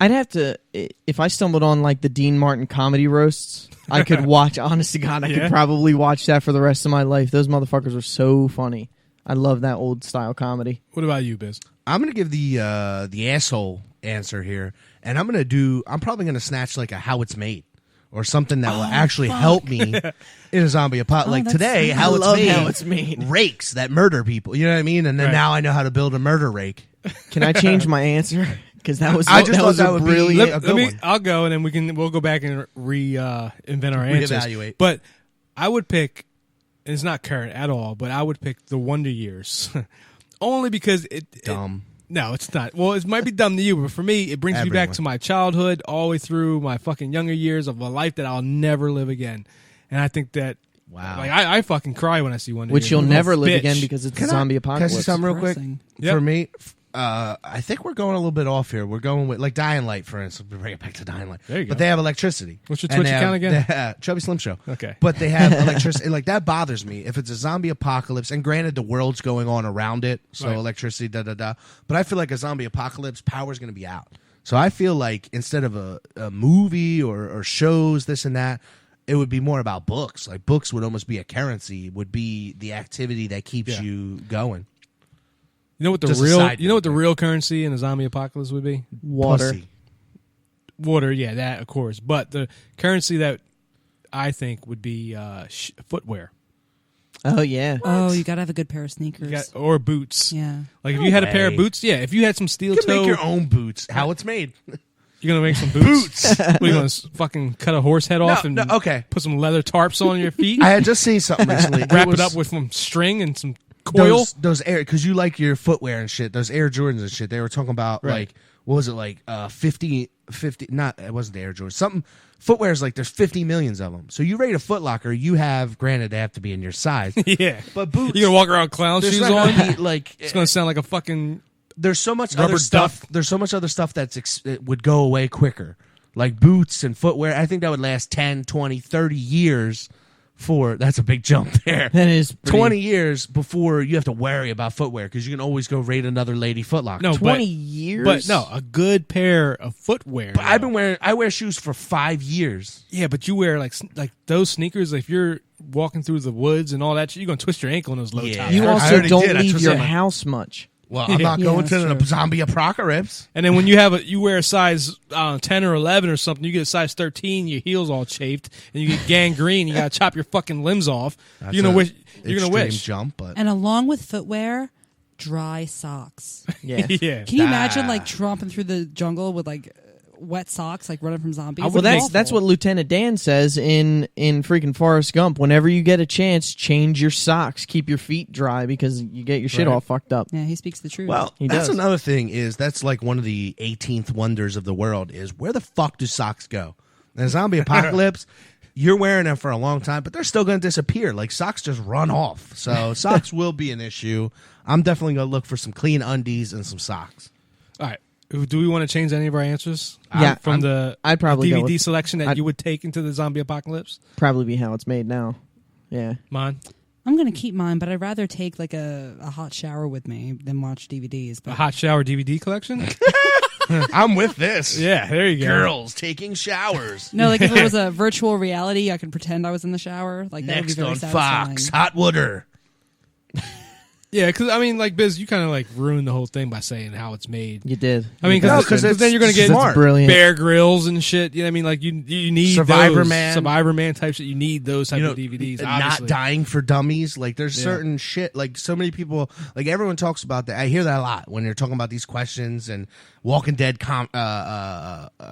Speaker 3: I'd have to, if I stumbled on like the Dean Martin comedy roasts, I could watch, honest to God, I could probably watch that for the rest of my life. Those motherfuckers are so funny. I love that old style comedy.
Speaker 1: What about you, Biz?
Speaker 2: I'm gonna give the asshole answer here, and I'm probably gonna snatch like a How It's Made or something that will actually help me in a zombie apocalypse. Like today,
Speaker 3: I
Speaker 2: How
Speaker 3: love
Speaker 2: It's Made rakes that murder people. You know what I mean? And then now I know how to build a murder rake.
Speaker 3: Can I change my answer? Because that was
Speaker 2: I just thought that
Speaker 3: a
Speaker 2: would be
Speaker 3: brilliant.
Speaker 2: a good one.
Speaker 1: I'll go, and then we'll go back and invent our answers.
Speaker 2: Reevaluate.
Speaker 1: But I would pick. And it's not current at all, but I would pick the Wonder Years, only because
Speaker 2: Dumb.
Speaker 1: No, it's not. Well, it might be dumb to you, but for me, it brings me back to my childhood, all the way through my fucking younger years of a life that I'll never live again. And I think that,
Speaker 2: wow,
Speaker 1: like I fucking cry when I see Wonder Years.
Speaker 3: Which you'll never live
Speaker 1: Bitch.
Speaker 3: again because it's a zombie
Speaker 2: Can I
Speaker 3: apocalypse.
Speaker 2: say something real quick?
Speaker 4: Depressing.
Speaker 1: Yep.
Speaker 2: For me, I think we're going a little bit off here. We're going with like Dying Light, for instance. We bring it back to Dying Light.
Speaker 1: There you go.
Speaker 2: But they have electricity.
Speaker 1: What's your
Speaker 2: And
Speaker 1: Twitch
Speaker 2: they
Speaker 1: account
Speaker 2: have-
Speaker 1: again?
Speaker 2: Chubby Slim Show.
Speaker 1: Okay.
Speaker 2: But they have electricity. Like that bothers me. If it's a zombie apocalypse, and granted the world's going on around it, so
Speaker 1: Right.
Speaker 2: electricity, da. But I feel like a zombie apocalypse, power's going to be out. So I feel like instead of a movie or shows, this and that, it would be more about books. Like books would almost be a currency, would be the activity that keeps you going.
Speaker 1: You know what
Speaker 2: Just a side
Speaker 1: the
Speaker 2: note.
Speaker 1: real currency in a zombie apocalypse would be?
Speaker 3: Water.
Speaker 2: Pussy.
Speaker 1: Water, yeah, that of course. But the currency that I think would be footwear.
Speaker 3: Oh yeah.
Speaker 4: Oh, you gotta have a good pair of sneakers.
Speaker 1: Or boots.
Speaker 4: Yeah.
Speaker 1: Like if you had a pair of
Speaker 2: way.
Speaker 1: boots, yeah. If you had some steel
Speaker 2: You can
Speaker 1: toe,
Speaker 2: make your own boots. How it's made.
Speaker 1: you're gonna make some boots. What, are you gonna fucking cut a horse head off and
Speaker 2: okay.
Speaker 1: put some leather tarps on your feet?
Speaker 2: I had just seen something recently.
Speaker 1: Wrap
Speaker 2: was
Speaker 1: it up with some string and some coil.
Speaker 2: those air, because you like your footwear and shit. Those Air Jordans and shit. They were talking about
Speaker 1: Right.
Speaker 2: like, what was it, like 50, not, it wasn't the Air Jordans. Something, footwear is like there's 50 millions of them. So you rate a Foot Locker, you have, granted they have to be in your size.
Speaker 1: Yeah,
Speaker 2: But boots,
Speaker 1: you're gonna walk around clown
Speaker 2: there's
Speaker 1: shoes
Speaker 2: not
Speaker 1: on.
Speaker 2: gonna be, like,
Speaker 1: It's gonna sound like a fucking
Speaker 2: there's so much
Speaker 1: rubber
Speaker 2: other stuff.
Speaker 1: duck.
Speaker 2: There's so much other stuff that would go away quicker. Like boots and footwear. I think that would last 10, 20, 30 years that's a big jump there.
Speaker 3: That is pretty-
Speaker 2: 20 years before you have to worry about footwear because you can always go raid another lady Foot Locker.
Speaker 1: no,
Speaker 3: 20
Speaker 1: but,
Speaker 3: years.
Speaker 1: but no, a good pair of footwear.
Speaker 2: But
Speaker 1: though.
Speaker 2: I wear shoes for 5 years.
Speaker 1: Yeah, but you wear like those sneakers. If you're walking through the woods and all that shit, you're gonna twist your ankle in those low
Speaker 2: Yeah.
Speaker 1: tops.
Speaker 3: You
Speaker 2: I
Speaker 3: also
Speaker 2: already
Speaker 3: don't
Speaker 2: did. I
Speaker 3: leave
Speaker 2: twisted
Speaker 3: your
Speaker 2: my-
Speaker 3: house much.
Speaker 2: Well, I'm not
Speaker 4: Yeah,
Speaker 2: going to
Speaker 4: that's
Speaker 2: the
Speaker 4: true.
Speaker 2: zombie apocalypse.
Speaker 1: And then when you wear a size 10 or 11 or something, you get a size 13, your heels all chafed, and you get gangrene. You gotta chop your fucking limbs off.
Speaker 2: That's
Speaker 1: You're gonna
Speaker 2: a
Speaker 1: wish. You're gonna
Speaker 2: extreme
Speaker 1: wish.
Speaker 2: jump, but
Speaker 4: And along with footwear, dry socks.
Speaker 3: Yeah.
Speaker 1: Yeah.
Speaker 4: Can you imagine like tromping through the jungle with like wet socks, like running from zombies?
Speaker 1: I
Speaker 3: Well,
Speaker 1: would
Speaker 3: that's what Lieutenant Dan says in freaking Forrest Gump. Whenever you get a chance, change your socks, keep your feet dry because you get your shit
Speaker 1: Right.
Speaker 3: all fucked up.
Speaker 4: Yeah, he speaks the truth.
Speaker 2: well,
Speaker 3: He
Speaker 2: that's
Speaker 3: does.
Speaker 2: another thing is that's like one of the 18th wonders of the world is where the fuck do socks go? In a zombie apocalypse, you're wearing them for a long time, but they're still going to disappear. Like socks just run off. So socks will be an issue. I'm definitely going to look for some clean undies and some socks.
Speaker 1: All right. Do we want to change any of our answers?
Speaker 3: Yeah,
Speaker 1: from the
Speaker 3: I'd probably go
Speaker 1: DVD
Speaker 3: with-
Speaker 1: selection that
Speaker 3: I'd-
Speaker 1: you would take into the zombie apocalypse.
Speaker 3: Probably be how it's made now. Yeah.
Speaker 1: Mine,
Speaker 4: I'm gonna keep mine, but I'd rather take like a hot shower with me than watch DVDs.
Speaker 1: a
Speaker 4: But
Speaker 1: hot shower DVD collection.
Speaker 2: I'm with this.
Speaker 1: Yeah, there you go.
Speaker 2: Girls taking showers.
Speaker 4: no, like if it was a virtual reality, I could pretend I was in the shower. Like that would be
Speaker 2: Next
Speaker 4: very
Speaker 2: on
Speaker 4: satisfying.
Speaker 2: Fox, Hot Water.
Speaker 1: Yeah, because I mean, like Biz, you kind of like ruined the whole thing by saying how it's made.
Speaker 3: You did.
Speaker 1: I mean,
Speaker 2: No,
Speaker 1: because
Speaker 2: 'cause
Speaker 1: then you're gonna get
Speaker 2: smart.
Speaker 3: Brilliant.
Speaker 1: Bear Grylls and shit. You know what I mean? Like you need
Speaker 2: Survivor
Speaker 1: those
Speaker 2: Man.
Speaker 1: Survivor Man type shit. You need those type of DVDs.
Speaker 2: Not
Speaker 1: Obviously.
Speaker 2: dying for dummies. Like there's
Speaker 1: Yeah.
Speaker 2: certain shit. Like so many people. Like everyone talks about that. I hear that a lot when you're talking about these questions and Walking Dead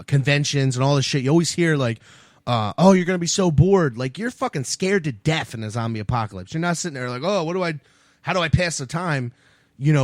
Speaker 2: conventions and all this shit. You always hear like, "Oh, you're gonna be so bored." Like you're fucking scared to death in a zombie apocalypse. You're not sitting there like, "Oh, how do I pass the time?"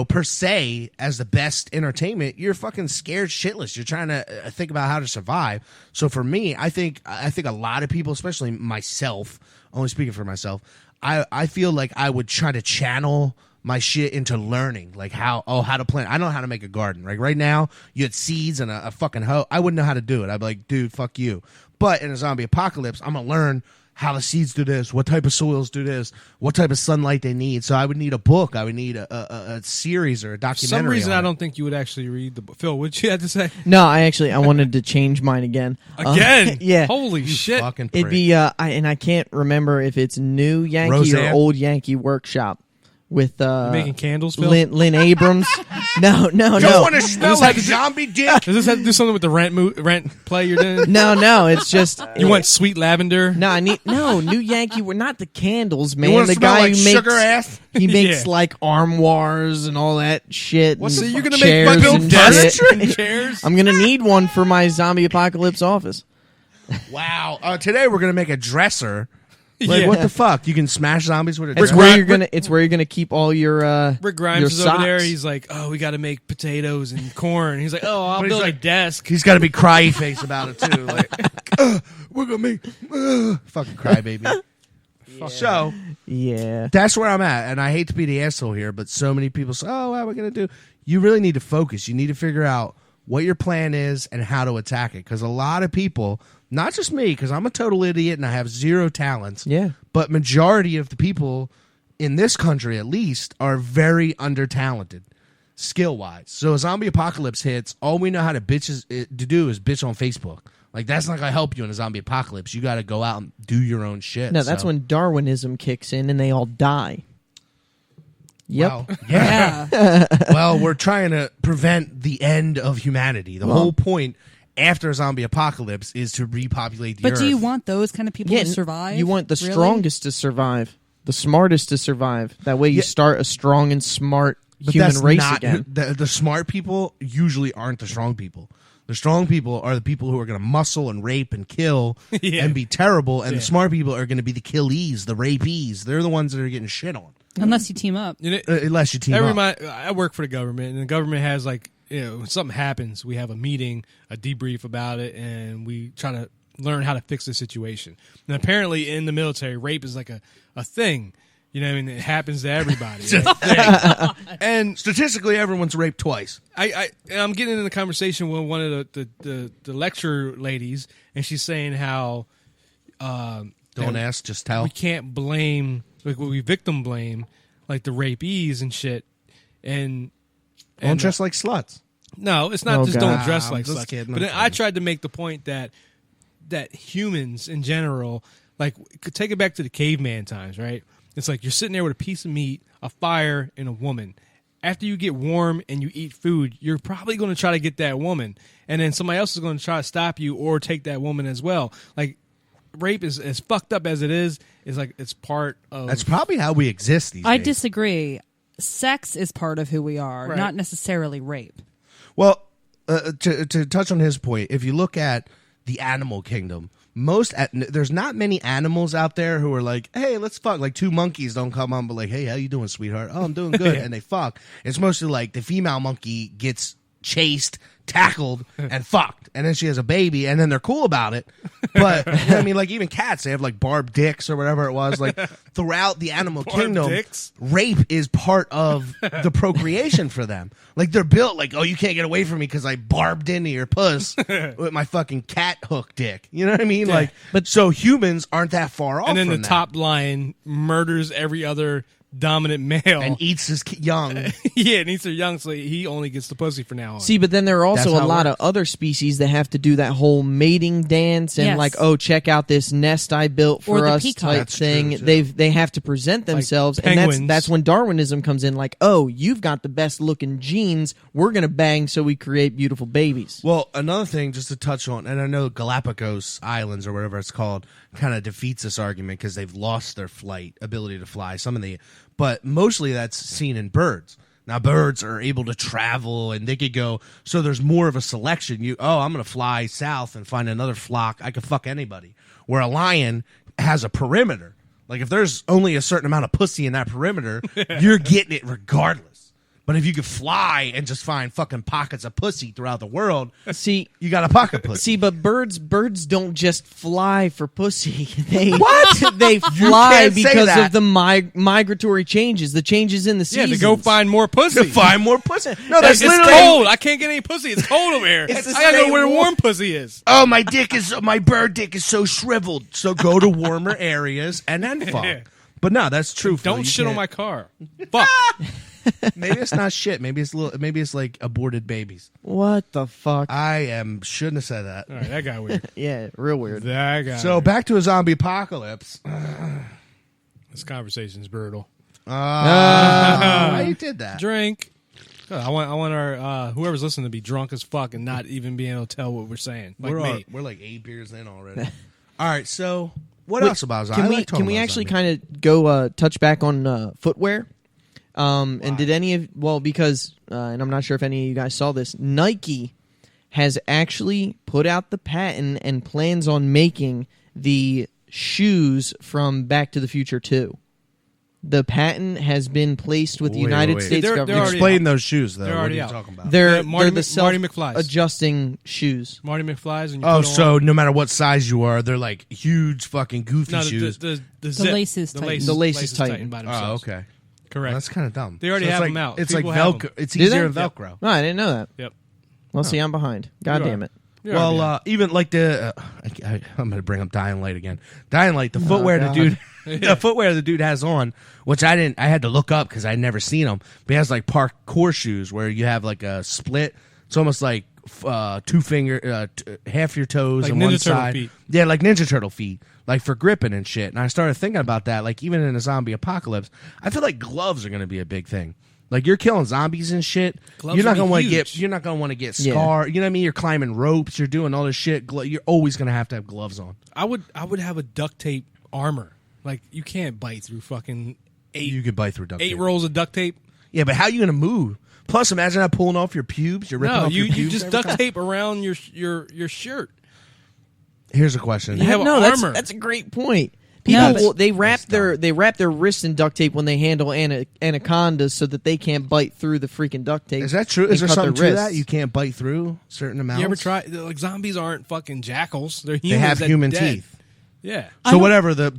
Speaker 2: per se, as the best entertainment. You're fucking scared shitless. You're trying to think about how to survive. So for me, I think a lot of people, especially myself, only speaking for myself, I feel like I would try to channel my shit into learning, like how to plant. I know how to make a garden. Like right now, you had seeds and a fucking hoe. I wouldn't know how to do it. I'd be like, dude, fuck you. But in a zombie apocalypse, I'm gonna learn how the seeds do this, what type of soils do this, what type of sunlight they need. So I would need a book. I would need a series or a documentary.
Speaker 1: For some reason,
Speaker 2: on
Speaker 1: I
Speaker 2: it.
Speaker 1: don't think you would actually read the book. Phil, what'd you have to say?
Speaker 3: No, I wanted to change mine again.
Speaker 1: Again?
Speaker 3: Yeah.
Speaker 1: Holy shit.
Speaker 2: Fucking
Speaker 3: It'd
Speaker 2: prick.
Speaker 3: be I can't remember if it's New Yankee
Speaker 2: Roseanne?
Speaker 3: or Old Yankee Workshop with
Speaker 1: Making candles, Phil?
Speaker 3: Lynn Abrams. No.
Speaker 2: Don't want to smell
Speaker 1: Does this
Speaker 2: like
Speaker 1: have to do-
Speaker 2: zombie dick.
Speaker 1: Does this have to do something with the rent play you're doing?
Speaker 3: No, it's just
Speaker 1: You want sweet lavender?
Speaker 3: No, I need New Yankee. We're not the candles, man.
Speaker 2: You want
Speaker 3: The
Speaker 2: to smell
Speaker 3: guy
Speaker 2: like
Speaker 3: who makes
Speaker 2: sugar ass?
Speaker 3: he makes
Speaker 1: Yeah.
Speaker 3: like armoires and all that shit.
Speaker 1: Well,
Speaker 3: and
Speaker 1: so you're gonna
Speaker 3: chairs
Speaker 1: make my
Speaker 3: and
Speaker 1: furniture
Speaker 3: shit.
Speaker 1: and chairs?
Speaker 3: I'm gonna need one for my zombie apocalypse office.
Speaker 2: Wow. Today we're gonna make a dresser. Like
Speaker 1: Yeah.
Speaker 2: what the fuck? You can smash zombies with a
Speaker 3: It's
Speaker 2: dresser.
Speaker 3: where you're gonna. It's where you're gonna keep all your
Speaker 1: Rick Grimes
Speaker 3: your
Speaker 1: is over there.
Speaker 3: socks.
Speaker 1: He's like, oh, we got to make potatoes and corn. He's like, oh, I'll
Speaker 2: But he's
Speaker 1: build
Speaker 2: like-
Speaker 1: a desk.
Speaker 2: He's got to be cryy face about it too. Like, we're gonna make fucking crybaby. So
Speaker 3: Yeah.
Speaker 2: that's where I'm at, and I hate to be the asshole here, but so many people say, "Oh, what are we gonna do?" You really need to focus. You need to figure out what your plan is and how to attack it. Because a lot of people, not just me, because I'm a total idiot and I have zero talents.
Speaker 3: Yeah.
Speaker 2: But majority of the people in this country, at least, are very under-talented, skill-wise. So a zombie apocalypse hits, all we know how to do is bitch on Facebook. Like, that's not going to help you in a zombie apocalypse. You got to go out and do your own shit.
Speaker 3: No, that's
Speaker 2: So-
Speaker 3: when Darwinism kicks in and they all die. Yep.
Speaker 2: Wow. Yeah.
Speaker 4: Yeah.
Speaker 2: Well, we're trying to prevent the end of humanity. The whole point after a zombie apocalypse is to repopulate the
Speaker 4: But
Speaker 2: earth.
Speaker 4: do you want those kind of people
Speaker 3: Yeah,
Speaker 4: to survive?
Speaker 3: You want the
Speaker 4: Really?
Speaker 3: strongest to survive, the smartest to survive. That way, you
Speaker 2: Yeah.
Speaker 3: start a strong and smart
Speaker 2: But
Speaker 3: human
Speaker 2: that's
Speaker 3: race
Speaker 2: not,
Speaker 3: again.
Speaker 2: The smart people usually aren't the strong people. The strong people are the people who are going to muscle and rape and kill
Speaker 1: Yeah.
Speaker 2: and be terrible, and
Speaker 1: Yeah.
Speaker 2: the smart people are going to be the killees, the rapees. They're the ones that are getting shit on.
Speaker 4: Unless you team up.
Speaker 1: You know,
Speaker 2: Unless you team
Speaker 1: that
Speaker 2: up.
Speaker 1: I work for the government, and the government has like, when something happens, we have a meeting, a debrief about it, and we try to learn how to fix the situation. And apparently, in the military, rape is like a thing. You know, what I mean, it happens to everybody. Right? And
Speaker 2: Statistically, everyone's raped twice.
Speaker 1: I'm getting in a conversation with one of the lecture ladies, and she's saying how
Speaker 2: Don't
Speaker 1: that
Speaker 2: ask, just tell.
Speaker 1: we can't blame, like we victim blame, like the rapees and shit. And
Speaker 2: Don't dress like sluts.
Speaker 1: no, it's not
Speaker 3: Oh,
Speaker 1: just
Speaker 3: God.
Speaker 1: don't dress
Speaker 2: I'm
Speaker 1: like
Speaker 2: just
Speaker 1: sluts.
Speaker 2: kidding,
Speaker 1: But
Speaker 2: I'm
Speaker 1: then I
Speaker 2: kidding.
Speaker 1: tried to make the point that humans in general, like, could take it back to the caveman times, right? It's like you're sitting there with a piece of meat, a fire, and a woman. After you get warm and you eat food, you're probably going to try to get that woman, and then somebody else is going to try to stop you or take that woman as well. Like, rape is as fucked up as it is like it's part of.
Speaker 2: That's probably how we exist these
Speaker 4: I
Speaker 2: days.
Speaker 4: disagree. Sex is part of who we are,
Speaker 1: Right.
Speaker 4: not necessarily rape.
Speaker 2: Well, to touch on his point, if you look at the animal kingdom, there's not many animals out there who are like, hey, let's fuck. Like, two monkeys don't come on, but like, hey, how you doing, sweetheart? Oh, I'm doing good, and they fuck. It's mostly like the female monkey gets chased, tackled, and fucked, and then she has a baby, and then they're cool about it. But I mean, like, even cats, they have like barbed dicks or whatever it was. Like, throughout the animal
Speaker 1: Barbed
Speaker 2: kingdom,
Speaker 1: dicks?
Speaker 2: rape is part of the procreation for them. Like, they're built like, oh, you can't get away from me because I barbed into your puss with my fucking cat hook dick. You know what I mean?
Speaker 1: Yeah.
Speaker 2: Like, but so humans aren't that far off.
Speaker 1: and then
Speaker 2: from
Speaker 1: the
Speaker 2: that.
Speaker 1: top lion murders every other dominant male
Speaker 2: and eats his young.
Speaker 1: yeah, and eats their young, so he only gets the pussy from now on.
Speaker 3: See, but then there are also
Speaker 2: That's
Speaker 3: a
Speaker 2: how it
Speaker 3: lot of
Speaker 2: works.
Speaker 3: other species that have to do that whole mating dance and
Speaker 4: Yes.
Speaker 3: like, oh, check out this nest I built
Speaker 4: Or
Speaker 3: for
Speaker 4: the
Speaker 3: us
Speaker 4: peacock.
Speaker 3: type
Speaker 2: That's
Speaker 3: thing.
Speaker 2: true, too.
Speaker 3: They have to present themselves, and
Speaker 1: penguins.
Speaker 3: that's when Darwinism comes in. Like, oh, you've got the best looking genes. We're gonna bang so we create beautiful babies.
Speaker 2: Well, another thing just to touch on, and I know Galapagos Islands or whatever it's called kind of defeats this argument because they've lost their ability to fly. But mostly that's seen in birds. Now, birds are able to travel and they could go. So there's more of a selection. I'm going to fly south and find another flock. I could fuck anybody. Where a lion has a perimeter. Like, if there's only a certain amount of pussy in that perimeter, you're getting it regardless. But if you could fly and just find fucking pockets of pussy throughout the world,
Speaker 3: See,
Speaker 2: you got a pocket pussy.
Speaker 3: but birds don't just fly for pussy. They
Speaker 2: What?
Speaker 3: They fly
Speaker 2: can't say
Speaker 3: because
Speaker 2: that.
Speaker 3: of the migratory changes, the changes in the
Speaker 1: Yeah,
Speaker 3: seasons.
Speaker 1: to go find more pussy.
Speaker 2: To find more pussy. No,
Speaker 1: It's
Speaker 2: that's literally.
Speaker 1: cold. I can't get any pussy. It's cold over here.
Speaker 3: It's the
Speaker 1: I gotta go
Speaker 3: same
Speaker 1: where the
Speaker 3: warm-
Speaker 1: warm pussy is.
Speaker 2: Oh, my bird dick is so shriveled. So go to warmer areas and then fuck.
Speaker 1: Yeah.
Speaker 2: But no, that's true. Phil.
Speaker 1: Don't
Speaker 2: You
Speaker 1: shit on
Speaker 2: can't-
Speaker 1: my car. Fuck.
Speaker 2: Maybe it's not shit. Maybe it's like aborted babies.
Speaker 3: What the fuck?
Speaker 2: Shouldn't have said that.
Speaker 1: All right, that got weird.
Speaker 3: Yeah, real weird.
Speaker 1: That got
Speaker 2: So
Speaker 1: weird.
Speaker 2: back to a zombie apocalypse.
Speaker 1: This conversation's brutal.
Speaker 2: Why you did that?
Speaker 1: Drink. I want our whoever's listening to be drunk as fuck and not even being able to tell what we're saying. Like me.
Speaker 2: We're like 8 beers in already. All right, so what else about zombies?
Speaker 3: Can we actually kind of go touch back on footwear? And did any of because and I'm not sure if any of you guys saw this, Nike has actually put out the patent and plans on making the shoes from Back to the Future 2. The patent has been placed with the United States
Speaker 1: They're
Speaker 3: government.
Speaker 1: already
Speaker 2: explain those shoes though?
Speaker 1: They're
Speaker 2: What are
Speaker 1: already
Speaker 2: you
Speaker 1: out.
Speaker 2: talking about?
Speaker 3: They're
Speaker 1: Marty
Speaker 3: the
Speaker 1: McFly's.
Speaker 3: self-adjusting shoes.
Speaker 1: Marty McFly's. And you
Speaker 2: Oh,
Speaker 1: put
Speaker 2: so
Speaker 1: on,
Speaker 2: no matter what size you are, they're like huge fucking goofy
Speaker 1: no,
Speaker 2: shoes.
Speaker 1: the zip,
Speaker 4: laces tighten.
Speaker 3: The laces tighten.
Speaker 1: by
Speaker 2: Oh,
Speaker 1: themselves.
Speaker 2: okay.
Speaker 1: Correct.
Speaker 2: Well, that's kind of dumb.
Speaker 1: They already
Speaker 2: So it's
Speaker 1: have
Speaker 2: like,
Speaker 1: them out.
Speaker 2: It's
Speaker 1: People
Speaker 2: like
Speaker 1: have
Speaker 2: Velcro.
Speaker 1: them.
Speaker 2: It's
Speaker 3: Do
Speaker 2: easier
Speaker 3: they?
Speaker 2: than Velcro.
Speaker 3: No, I didn't know that.
Speaker 1: Yep.
Speaker 3: Well, see, I'm behind. God
Speaker 1: You
Speaker 3: damn
Speaker 1: are.
Speaker 3: it.
Speaker 1: You're already out.
Speaker 2: Even like the I'm going to bring up Dying Light again. Dying Light, the footwear the
Speaker 3: God.
Speaker 2: dude, the footwear the dude has on, which I had to look up because I'd never seen them. But he has like parkour shoes where you have like a split. It's almost like two finger, half your toes
Speaker 1: Like
Speaker 2: on
Speaker 1: Ninja
Speaker 2: one
Speaker 1: Turtle
Speaker 2: side.
Speaker 1: feet.
Speaker 2: Yeah, like Ninja Turtle feet, like for gripping and shit. And I started thinking about that. Like even in a zombie apocalypse, I feel like gloves are going to be a big thing. Like you're killing zombies and shit.
Speaker 1: Gloves
Speaker 2: You're not
Speaker 1: would be
Speaker 2: gonna want to
Speaker 1: huge.
Speaker 2: get. You're not gonna want to get
Speaker 3: Yeah.
Speaker 2: scarred. You know what I mean? You're climbing ropes. You're doing all this shit. You're always gonna have to have gloves on.
Speaker 1: I would have a duct tape armor. Like you can't bite through fucking
Speaker 2: You could bite through duct
Speaker 1: eight
Speaker 2: tape.
Speaker 1: rolls of duct tape.
Speaker 2: Yeah, but how you gonna move? Plus, imagine that pulling off your pubes. You're ripping
Speaker 1: No,
Speaker 2: off your
Speaker 1: you
Speaker 2: pubes.
Speaker 1: just
Speaker 2: every
Speaker 1: duct
Speaker 2: time.
Speaker 1: tape around your shirt.
Speaker 2: Here's a question.
Speaker 1: You have
Speaker 3: no,
Speaker 1: armor.
Speaker 3: that's a great point.
Speaker 4: No,
Speaker 3: People
Speaker 4: but-
Speaker 3: they wrap their wrists in duct tape when they handle anacondas so that they can't bite through the freaking duct tape.
Speaker 2: Is that true?
Speaker 3: and
Speaker 2: Is there
Speaker 3: cut their
Speaker 2: something to that?
Speaker 3: wrists.
Speaker 2: You can't bite through certain amounts.
Speaker 1: You ever try? Like zombies aren't fucking jackals. They're humans.
Speaker 2: They have
Speaker 1: that
Speaker 2: human
Speaker 1: dead.
Speaker 2: teeth.
Speaker 1: Yeah.
Speaker 2: So whatever the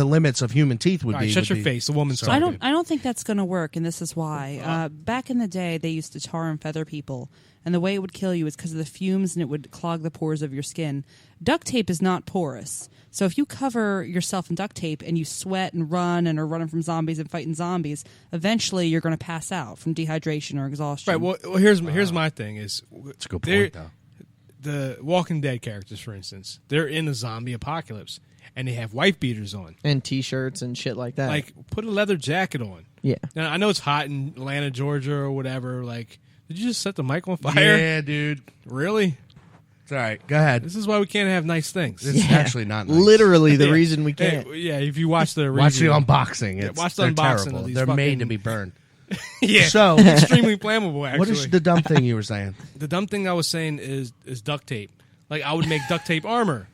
Speaker 2: limits of human teeth would
Speaker 1: All right,
Speaker 2: be.
Speaker 1: shut
Speaker 2: would
Speaker 1: your
Speaker 2: be-
Speaker 1: face. The woman's
Speaker 2: Sorry.
Speaker 1: talking.
Speaker 4: I don't think that's going to work, and this is why. Back in the day, they used to tar and feather people, and the way it would kill you is because of the fumes, and it would clog the pores of your skin. Duct tape is not porous, so if you cover yourself in duct tape and you sweat and run and are running from zombies and fighting zombies, eventually you're going to pass out from dehydration or exhaustion.
Speaker 1: Right. Well, here's my thing is.
Speaker 2: That's a good
Speaker 1: they're-
Speaker 2: point, though.
Speaker 1: The Walking Dead characters, for instance, they're in a zombie apocalypse, and they have wife beaters on.
Speaker 3: and t-shirts and shit like that.
Speaker 1: Like, put a leather jacket on.
Speaker 3: yeah.
Speaker 1: Now, I know it's hot in Atlanta, Georgia, or whatever. Like, did you just set the mic on fire?
Speaker 2: Yeah, dude.
Speaker 1: Really?
Speaker 2: It's all right. Go ahead.
Speaker 1: This is why we can't have nice things.
Speaker 2: It's actually not nice.
Speaker 3: Literally the
Speaker 1: Yeah.
Speaker 3: reason we
Speaker 1: Hey,
Speaker 3: can't.
Speaker 1: yeah, if you watch the
Speaker 2: Watch the
Speaker 1: review-
Speaker 2: unboxing. It's,
Speaker 1: watch the
Speaker 2: they're
Speaker 1: unboxing of
Speaker 2: terrible.
Speaker 1: these
Speaker 2: They're made to
Speaker 1: fucking-
Speaker 2: be burned.
Speaker 1: yeah,
Speaker 2: So,
Speaker 1: extremely flammable. Actually,
Speaker 2: what is the dumb thing you were saying?
Speaker 1: The dumb thing I was saying is duct tape. Like, I would make duct tape armor.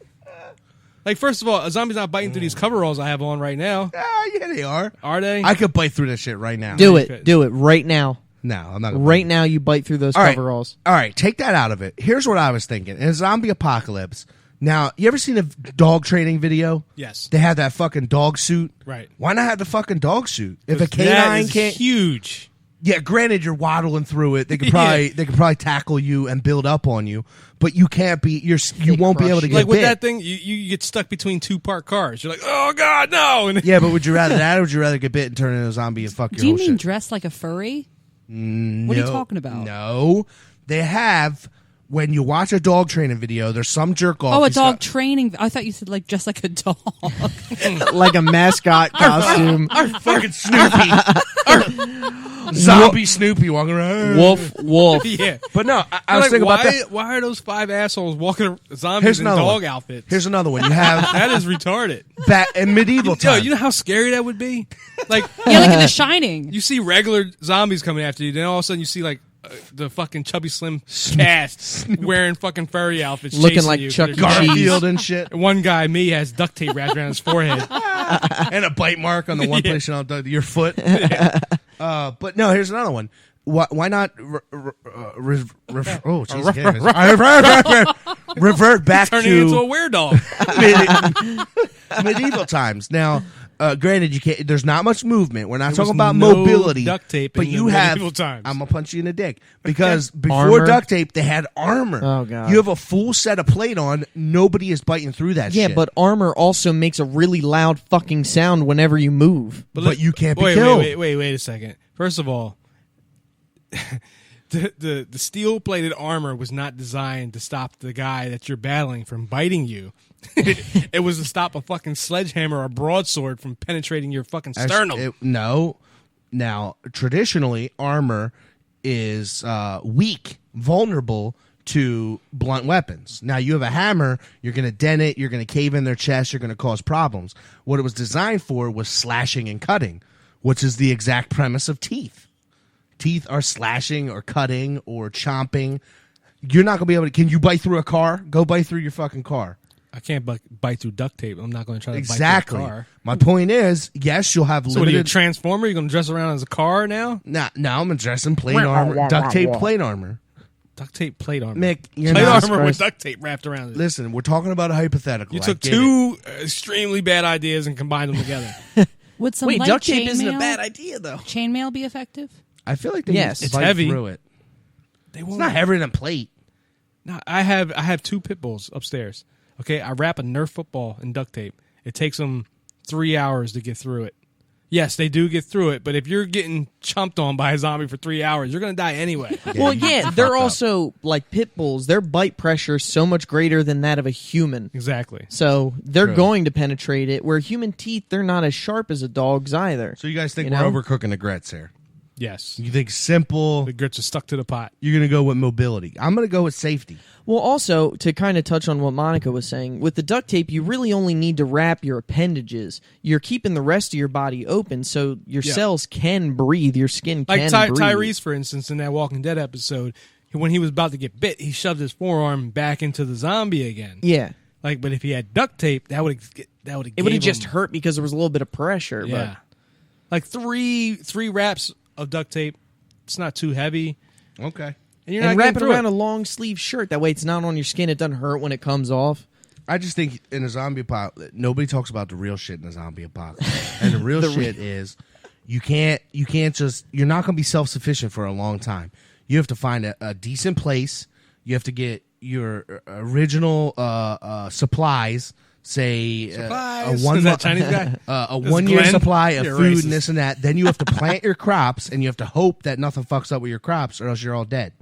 Speaker 1: Like, first of all, a zombie's not biting through these coveralls I have on right now,
Speaker 2: Ah, yeah, they are.
Speaker 1: are they?
Speaker 2: I could bite through that shit right now.
Speaker 3: Do
Speaker 1: you
Speaker 3: it.
Speaker 1: could.
Speaker 3: Do it right now.
Speaker 2: No, I'm not. Gonna
Speaker 3: Right now you bite through those
Speaker 2: All right.
Speaker 3: coveralls.
Speaker 2: All right, take that out of it. Here's what I was thinking: in a zombie apocalypse. Now, you ever seen a dog training video?
Speaker 1: Yes.
Speaker 2: They have that fucking dog suit.
Speaker 1: Right.
Speaker 2: Why not have the fucking dog suit? If a
Speaker 1: That
Speaker 2: canine
Speaker 1: is
Speaker 2: can't,
Speaker 1: huge.
Speaker 2: yeah, granted you're waddling through it. They could probably tackle you and build up on you, but you can't be. You won't be able to
Speaker 3: crush
Speaker 2: get
Speaker 1: Like with
Speaker 2: bit.
Speaker 1: that thing, you get stuck between two parked cars. You're like, oh god, no! And
Speaker 2: Yeah, but would you rather that, or would you rather get bit and turn into a zombie and fuck your
Speaker 4: Do you
Speaker 2: whole
Speaker 4: mean
Speaker 2: shit?
Speaker 4: dressed like a furry?
Speaker 2: What
Speaker 4: are you talking about?
Speaker 2: No, they have. When you watch a dog training video, there's some jerk off.
Speaker 4: Oh, a
Speaker 2: he's
Speaker 4: dog
Speaker 2: got-
Speaker 4: training. I thought you said like just like a dog.
Speaker 3: Like a mascot costume.
Speaker 2: fucking Snoopy, zombie Snoopy walking around.
Speaker 3: Wolf, wolf.
Speaker 1: yeah.
Speaker 2: But no, I was
Speaker 1: Like,
Speaker 2: thinking about
Speaker 1: why,
Speaker 2: that.
Speaker 1: why are those 5 assholes walking zombies
Speaker 2: Here's
Speaker 1: in
Speaker 2: another
Speaker 1: dog
Speaker 2: one.
Speaker 1: outfits?
Speaker 2: Here's another one. You have
Speaker 1: that is retarded.
Speaker 2: back in medieval
Speaker 1: Yo,
Speaker 2: times.
Speaker 1: you know how scary that would be? Like,
Speaker 4: Yeah, like in The Shining.
Speaker 1: you see regular zombies coming after you, then all of a sudden you see like the fucking chubby slim cast wearing fucking furry outfits,
Speaker 3: Looking
Speaker 1: chasing
Speaker 3: like
Speaker 1: you.
Speaker 3: Chuck E.
Speaker 1: They're-
Speaker 3: Cheese.
Speaker 2: Garfield and shit,
Speaker 1: One guy, me, has duct tape wrapped around his forehead.
Speaker 2: and a bite mark on the one place you don't your foot. But no, here's another one. why not revert back
Speaker 1: Turning into a
Speaker 2: to
Speaker 1: weird dog.
Speaker 2: medieval times? Now, granted, you can't. There's not much movement. We're not
Speaker 1: There was
Speaker 2: talking about
Speaker 1: no
Speaker 2: mobility.
Speaker 1: duct tape
Speaker 2: but
Speaker 1: in
Speaker 2: you
Speaker 1: the
Speaker 2: have.
Speaker 1: medieval times.
Speaker 2: I'm gonna punch you in the dick because before
Speaker 3: Armor.
Speaker 2: duct tape, they had armor.
Speaker 3: Oh, God.
Speaker 2: You have a full set of plate on. Nobody is biting through that.
Speaker 3: Yeah,
Speaker 2: shit.
Speaker 3: but armor also makes a really loud fucking sound whenever you move.
Speaker 2: But you can't be
Speaker 1: wait,
Speaker 2: killed.
Speaker 1: Wait a second. First of all, the steel plated armor was not designed to stop the guy that you're battling from biting you. It was to stop a fucking sledgehammer or broadsword from penetrating your fucking sternum.
Speaker 2: No. Now, traditionally, armor is weak, vulnerable to blunt weapons. Now, you have a hammer, you're going to dent it, you're going to cave in their chest, you're going to cause problems. What it was designed for was slashing and cutting, which is the exact premise of teeth. Teeth are slashing or cutting or chomping. You're not going to be able to... Can you bite through a car? Go bite through your fucking car.
Speaker 1: I can't bite through duct tape. I'm not going to try to
Speaker 2: Exactly.
Speaker 1: bite through a car.
Speaker 2: My point is, yes, you'll have
Speaker 1: So what are you, a
Speaker 2: limited...
Speaker 1: transformer? You're going to dress around as a car now?
Speaker 2: Now I'm addressing plate armor, duct tape plate armor.
Speaker 1: Duct tape plate armor.
Speaker 2: Mick, you're
Speaker 1: Plate
Speaker 2: not...
Speaker 1: armor with
Speaker 3: Christ.
Speaker 1: duct tape wrapped around it.
Speaker 2: Listen, we're talking about a hypothetical.
Speaker 1: You
Speaker 2: I
Speaker 1: took
Speaker 2: get
Speaker 1: two extremely bad ideas and combined them together.
Speaker 4: Would some
Speaker 3: Wait,
Speaker 4: light
Speaker 3: duct tape isn't a
Speaker 4: chainmail-
Speaker 3: bad idea, though.
Speaker 4: Chainmail be effective?
Speaker 2: I feel like they
Speaker 3: Yes.
Speaker 2: just
Speaker 3: It's
Speaker 2: bite
Speaker 1: heavy.
Speaker 2: through it.
Speaker 1: They
Speaker 2: It's
Speaker 1: won't.
Speaker 2: not heavier than plate.
Speaker 1: No, I have two pit bulls upstairs. Okay, I wrap a Nerf football in duct tape. It takes them 3 hours to get through it. Yes, they do get through it, but if you're getting chomped on by a zombie for 3 hours, you're going to die anyway.
Speaker 3: Well,
Speaker 2: you
Speaker 3: yeah,
Speaker 2: fucked
Speaker 3: they're
Speaker 2: up.
Speaker 3: also like pit bulls. Their bite pressure is so much greater than that of a human.
Speaker 1: Exactly.
Speaker 3: So they're
Speaker 2: True.
Speaker 3: going to penetrate it. Where human teeth, they're not as sharp as a dog's either.
Speaker 2: So you guys think
Speaker 3: You
Speaker 2: we're
Speaker 3: know?
Speaker 2: overcooking the grits here?
Speaker 1: Yes.
Speaker 2: You think simple?
Speaker 1: The grits are stuck to the pot.
Speaker 2: You're going to go with mobility. I'm going to go with safety.
Speaker 3: Well, also, to kind of touch on what Monica was saying, with the duct tape, you really only need to wrap your appendages. You're keeping the rest of your body open so your
Speaker 1: Yeah.
Speaker 3: cells can breathe, your skin
Speaker 1: Like
Speaker 3: can breathe.
Speaker 1: Tyrese, for instance, in that Walking Dead episode, when he was about to get bit, he shoved his forearm back into the zombie again.
Speaker 3: Yeah.
Speaker 1: Like, but if he had duct tape, that would have
Speaker 3: It would have just hurt because there was a little bit of pressure.
Speaker 1: Yeah. Like three wraps of duct tape. It's not too heavy,
Speaker 2: Okay.
Speaker 1: and you're
Speaker 3: And
Speaker 1: not
Speaker 3: wrap
Speaker 1: getting
Speaker 3: it
Speaker 1: through
Speaker 3: around a long sleeve shirt. That way it's not on your skin. It doesn't hurt when it comes off.
Speaker 2: I just think in a zombie apocalypse, nobody talks about the real shit in a zombie apocalypse. And the real shit is you're not going to be self-sufficient for a long time. You have to find a decent place. You have to get your original supplies. Say
Speaker 1: Supplies.
Speaker 2: a one
Speaker 1: Is that Chinese guy?
Speaker 2: a
Speaker 1: This is
Speaker 2: 1 year
Speaker 1: Glenn?
Speaker 2: supply of
Speaker 1: You're
Speaker 2: food
Speaker 1: racist.
Speaker 2: and this and that. Then you have to plant your crops, and you have to hope that nothing fucks up with your crops, or else you're all dead.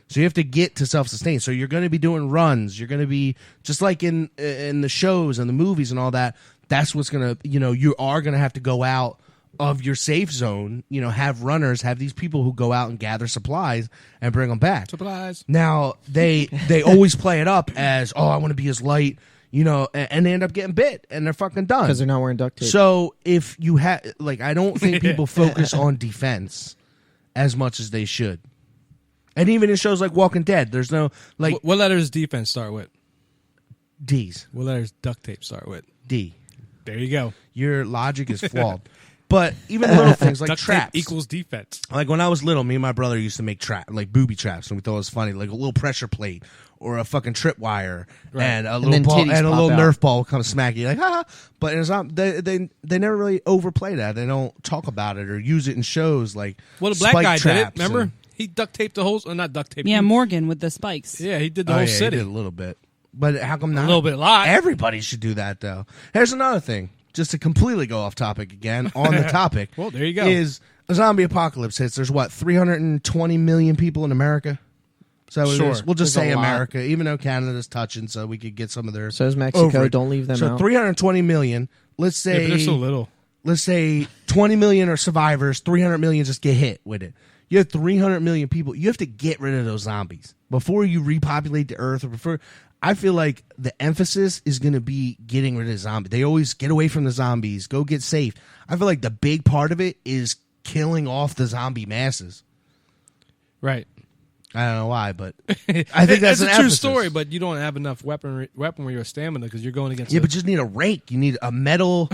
Speaker 2: So you have to get to self-sustain. So you're going to be doing runs. You're going to be just like in the shows and the movies and all that. That's what's going to, you are going to have to go out of your safe zone. Have runners, have these people who go out and gather supplies and bring them back.
Speaker 1: Supplies.
Speaker 2: Now they always play it up as, oh, I want to be as light, and they end up getting bit and they're fucking done
Speaker 3: Because they're not wearing duct tape.
Speaker 2: So if you have, I don't think people focus on defense as much as they should. And even in shows like Walking Dead, there's no
Speaker 1: What letters defense start with?
Speaker 2: D's.
Speaker 1: What letters duct tape start with?
Speaker 2: D.
Speaker 1: There you go.
Speaker 2: Your logic is flawed. But even little things like
Speaker 1: Duct
Speaker 2: traps
Speaker 1: tape equals defense.
Speaker 2: Like when I was little, me and my brother used to make booby traps, and we thought it was funny, like a little pressure plate or a fucking tripwire, and a little
Speaker 3: then
Speaker 2: ball
Speaker 3: titties
Speaker 2: and a
Speaker 3: pop
Speaker 2: little
Speaker 3: out.
Speaker 2: Nerf ball will come smack you, like ha. But it's not. They never really overplay that. They don't talk about it or use it in shows like.
Speaker 1: Well, the black
Speaker 2: spike
Speaker 1: guy did it.
Speaker 2: traps
Speaker 1: Remember?
Speaker 2: and-
Speaker 1: He duct taped the whole. Not duct tape.
Speaker 4: Yeah,
Speaker 1: he,
Speaker 4: Morgan with the spikes.
Speaker 1: Yeah, he did the
Speaker 2: Oh,
Speaker 1: whole
Speaker 2: yeah, he
Speaker 1: city.
Speaker 2: did a little bit. But how come not?
Speaker 1: little bit, a lot.
Speaker 2: Everybody should do that, though. Here's another thing, just to completely go off topic again, on the topic.
Speaker 1: Well, there you go.
Speaker 2: Is a zombie apocalypse hits. There's 320 million people in America. So
Speaker 1: Sure.
Speaker 2: we'll just
Speaker 3: There's
Speaker 2: say
Speaker 3: a lot.
Speaker 2: America, even though Canada's touching, so we could get some of their.
Speaker 3: So is Mexico.
Speaker 2: over it.
Speaker 3: Don't leave them
Speaker 2: so
Speaker 3: out.
Speaker 2: 320 million. Let's
Speaker 1: Yeah,
Speaker 2: say
Speaker 1: but they're so little.
Speaker 2: let's say 20 million are survivors, 300 million just get hit with it. You have 300 million people. You have to get rid of those zombies before you repopulate the earth. Or before, I feel like the emphasis is going to be getting rid of zombies. They always get away from the zombies, go get safe. I feel like the big part of it is killing off the zombie masses.
Speaker 1: Right.
Speaker 2: I don't know why, but I think that's
Speaker 1: a
Speaker 2: an
Speaker 1: true
Speaker 2: emphasis.
Speaker 1: story. But you don't have enough weaponry or stamina because you're going against.
Speaker 2: Yeah, but you just need a rake. You need a metal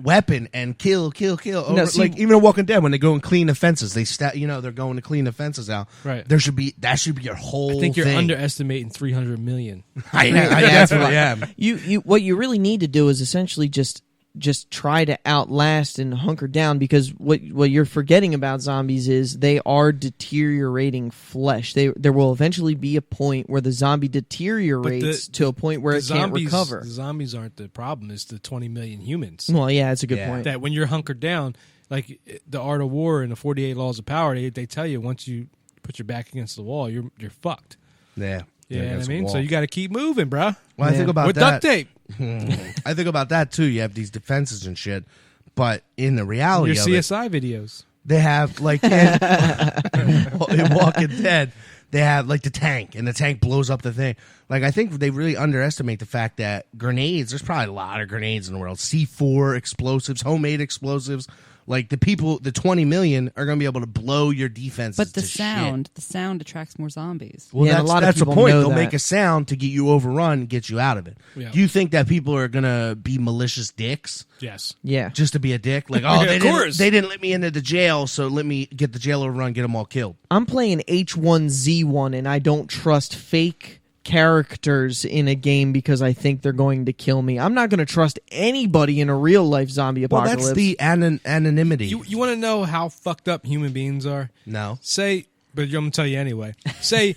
Speaker 2: weapon and kill. Over,
Speaker 3: see-
Speaker 2: like even in Walking Dead, when they go and clean the fences, they're going to clean the fences out.
Speaker 1: Right.
Speaker 2: That should be your whole.
Speaker 1: I think you're
Speaker 2: thing.
Speaker 1: underestimating 300 million.
Speaker 2: I definitely am.
Speaker 3: You what you really need to do is essentially just try to outlast and hunker down, because what you're forgetting about zombies is they are deteriorating flesh. There will eventually be a point where the zombie deteriorates to a point where it can't recover.
Speaker 1: The zombies aren't the problem. It's the 20 million humans.
Speaker 3: Well, yeah, that's a good point.
Speaker 1: That when you're hunkered down, like the Art of War and the 48 Laws of Power, they tell you once you put your back against the wall, you're fucked.
Speaker 2: Yeah.
Speaker 1: You know what I mean? So you got to keep moving, bro.
Speaker 2: Well, I think about
Speaker 1: with
Speaker 2: that.
Speaker 1: duct tape.
Speaker 2: I think about that too. You have these defenses and shit, but in the reality
Speaker 1: Your
Speaker 2: of
Speaker 1: CSI videos.
Speaker 2: they have like in Walking Dead, they have like the tank, and the tank blows up the thing. Like I think they really underestimate the fact that grenades. There's probably a lot of grenades in the world. C4 explosives, homemade explosives. Like the 20 million are going to be able to blow your defenses.
Speaker 4: But the
Speaker 2: to
Speaker 4: sound
Speaker 2: shit.
Speaker 4: attracts more zombies.
Speaker 2: Well,
Speaker 3: Yeah, a lot of
Speaker 2: that's the
Speaker 3: people
Speaker 2: point.
Speaker 3: know
Speaker 2: They'll
Speaker 3: that.
Speaker 2: make a sound to get you overrun, get you out of it.
Speaker 1: Yeah.
Speaker 2: Do you think that people are going to be malicious dicks
Speaker 1: Yes.
Speaker 3: Yeah.
Speaker 2: just to be a dick? Like,
Speaker 1: Yeah,
Speaker 2: they
Speaker 1: of course.
Speaker 2: they didn't let me into the jail, so let me get the jail overrun, get them all killed.
Speaker 3: I'm playing H1Z1 and I don't trust fake characters in a game because I think they're going to kill me. I'm not going to trust anybody in a real life zombie
Speaker 2: Well,
Speaker 3: apocalypse.
Speaker 2: that's the anonymity.
Speaker 1: You want to know how fucked up human beings are?
Speaker 2: No.
Speaker 1: Say, but I'm gonna tell you anyway. Say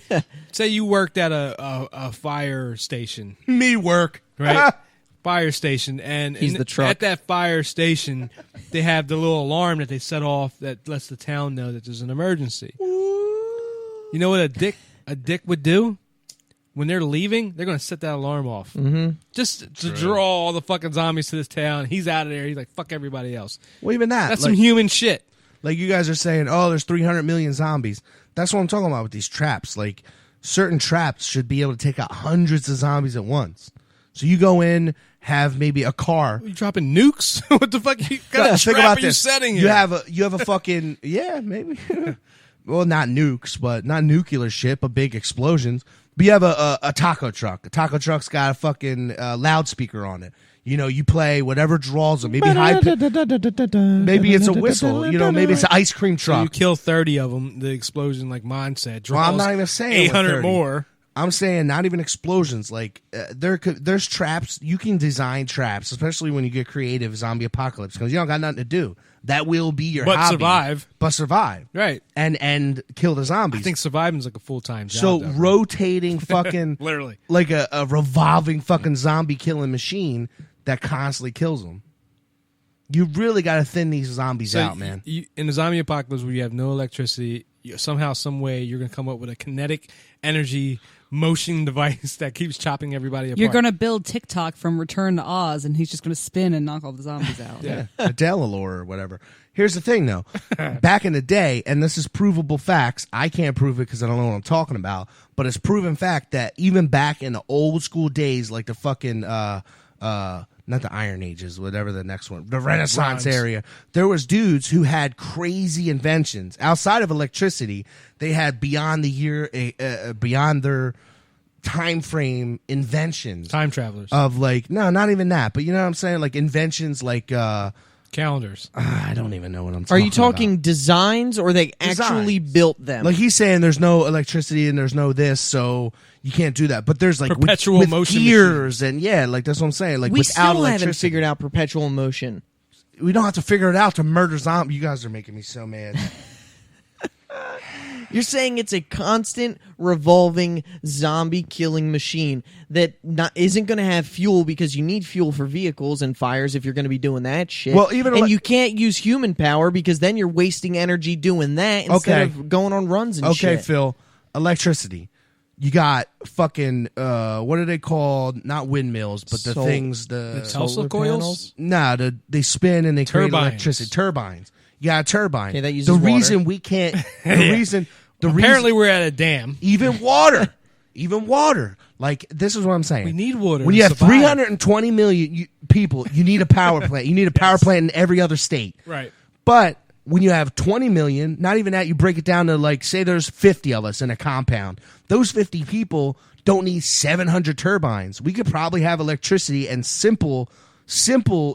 Speaker 1: you worked at a fire station,
Speaker 2: Me work.
Speaker 1: right? Fire station, and
Speaker 3: He's the truck.
Speaker 1: at that fire station, they have the little alarm that they set off that lets the town know that there's an emergency. You know what a dick would do? When they're leaving, they're going to set that alarm off. Mm-hmm. Just to draw all the fucking zombies to this town. He's out of there. He's like, fuck everybody else.
Speaker 2: Well, even that.
Speaker 1: That's
Speaker 2: like,
Speaker 1: some human shit.
Speaker 2: like you guys are saying, oh, there's 300 million zombies. That's what I'm talking about with these traps. Like certain traps should be able to take out hundreds of zombies at once. So you go in, have maybe a car.
Speaker 1: Are you dropping nukes? What the fuck? You got a
Speaker 2: Think
Speaker 1: trap
Speaker 2: about
Speaker 1: are you
Speaker 2: this.
Speaker 1: setting
Speaker 2: You
Speaker 1: here?
Speaker 2: have a fucking yeah, maybe. Well, not nukes, but not nuclear shit, but big explosions. But you have a taco truck. A taco truck's got a fucking loudspeaker on it. You know, you play whatever draws them. Maybe maybe it's a whistle. You know, maybe it's an ice cream
Speaker 1: So you
Speaker 2: truck.
Speaker 1: kill 30 of them. The explosion, like mine said, draws
Speaker 2: Well, I'm not even saying
Speaker 1: 800
Speaker 2: 30.
Speaker 1: more.
Speaker 2: I'm saying not even explosions. Like there's traps. You can design traps, especially when you get creative zombie apocalypse, because you don't got nothing to do. That will be your
Speaker 1: But
Speaker 2: hobby.
Speaker 1: survive.
Speaker 2: But survive.
Speaker 1: Right.
Speaker 2: And kill the zombies.
Speaker 1: I think surviving's like a full-time job.
Speaker 2: So
Speaker 1: though.
Speaker 2: rotating fucking
Speaker 1: Literally.
Speaker 2: like a revolving fucking zombie killing machine that constantly kills them. You really got to thin these zombies out, man.
Speaker 1: In the zombie apocalypse where you have no electricity, somehow, some way, you're going to come up with a kinetic energy motion device that keeps chopping everybody apart.
Speaker 4: You're going to build TikTok from Return to Oz, and he's just going to spin and knock all the zombies out.
Speaker 1: Yeah.
Speaker 2: Adelolore or whatever. Here's the thing, though. Back in the day, and this is provable facts. I can't prove it because I don't know what I'm talking about, but it's proven fact that even back in the old school days, like the fucking not the Iron Ages, whatever the next one, the Renaissance
Speaker 1: Bronze.
Speaker 2: area, there was dudes who had crazy inventions outside of electricity. They had beyond their time frame inventions
Speaker 1: Time travelers.
Speaker 2: of like not even that, but you know what I'm saying, like inventions like
Speaker 1: Calendars.
Speaker 2: I don't even know what I'm
Speaker 3: Are
Speaker 2: talking
Speaker 3: you talking
Speaker 2: about.
Speaker 3: designs, or they actually
Speaker 2: Designs.
Speaker 3: built them?
Speaker 2: Like he's saying there's no electricity and there's no this, so you can't do that. But there's like
Speaker 1: Perpetual
Speaker 2: with
Speaker 1: motion
Speaker 2: gears and like that's what I'm saying. Like
Speaker 3: we
Speaker 2: without
Speaker 3: still haven't
Speaker 2: electricity,
Speaker 3: figured out perpetual motion.
Speaker 2: we don't have to figure it out to murder zombies. You guys are making me so mad.
Speaker 3: You're saying it's a constant revolving zombie killing machine that isn't going to have fuel, because you need fuel for vehicles and fires if you're going to be doing that shit.
Speaker 2: Well, even
Speaker 3: and you can't use human power because then you're wasting energy doing that instead
Speaker 2: Okay.
Speaker 3: of going on runs and
Speaker 2: Okay,
Speaker 3: shit.
Speaker 2: Phil, electricity. You got fucking what are they called? Not windmills, but the
Speaker 3: Sol-
Speaker 2: things
Speaker 1: The
Speaker 2: the
Speaker 1: Tesla
Speaker 3: solar
Speaker 1: coils?
Speaker 3: panels?
Speaker 2: they spin and they create
Speaker 1: Turbines.
Speaker 2: electricity. Turbines. You got a turbine.
Speaker 3: Okay, that uses
Speaker 2: the
Speaker 3: water.
Speaker 2: reason we can't. The
Speaker 1: Apparently,
Speaker 2: reason
Speaker 1: we're at a dam.
Speaker 2: even water. Like this is what I'm saying.
Speaker 1: We need water
Speaker 2: When
Speaker 1: to
Speaker 2: you have
Speaker 1: survive.
Speaker 2: 320 million people, you need a power plant. You need a power plant in every other state.
Speaker 1: Right.
Speaker 2: But when you have 20 million, not even that, you break it down to like, say there's 50 of us in a compound. Those 50 people don't need 700 turbines. We could probably have electricity and simple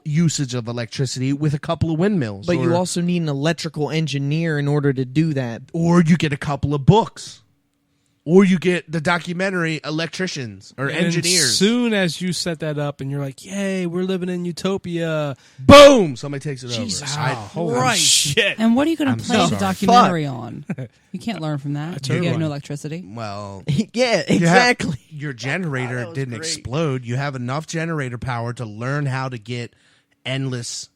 Speaker 2: usage of electricity with a couple of windmills.
Speaker 3: But you also need an electrical engineer in order to do that.
Speaker 2: Or you get a couple of books. Or you get the documentary electricians or
Speaker 1: And
Speaker 2: engineers.
Speaker 1: as soon as you set that up and you're like, yay, we're living in utopia.
Speaker 2: Boom! Somebody takes it
Speaker 3: Jesus
Speaker 2: over.
Speaker 1: Christ. Shit.
Speaker 4: And what are you going
Speaker 2: I'm
Speaker 4: to play the
Speaker 2: sorry.
Speaker 4: documentary on? You can't learn from that. You
Speaker 1: turbine.
Speaker 4: have no electricity.
Speaker 2: Well,
Speaker 3: Yeah, exactly.
Speaker 2: your generator
Speaker 3: that was
Speaker 2: didn't
Speaker 3: great.
Speaker 2: explode. You have enough generator power to learn how to get endless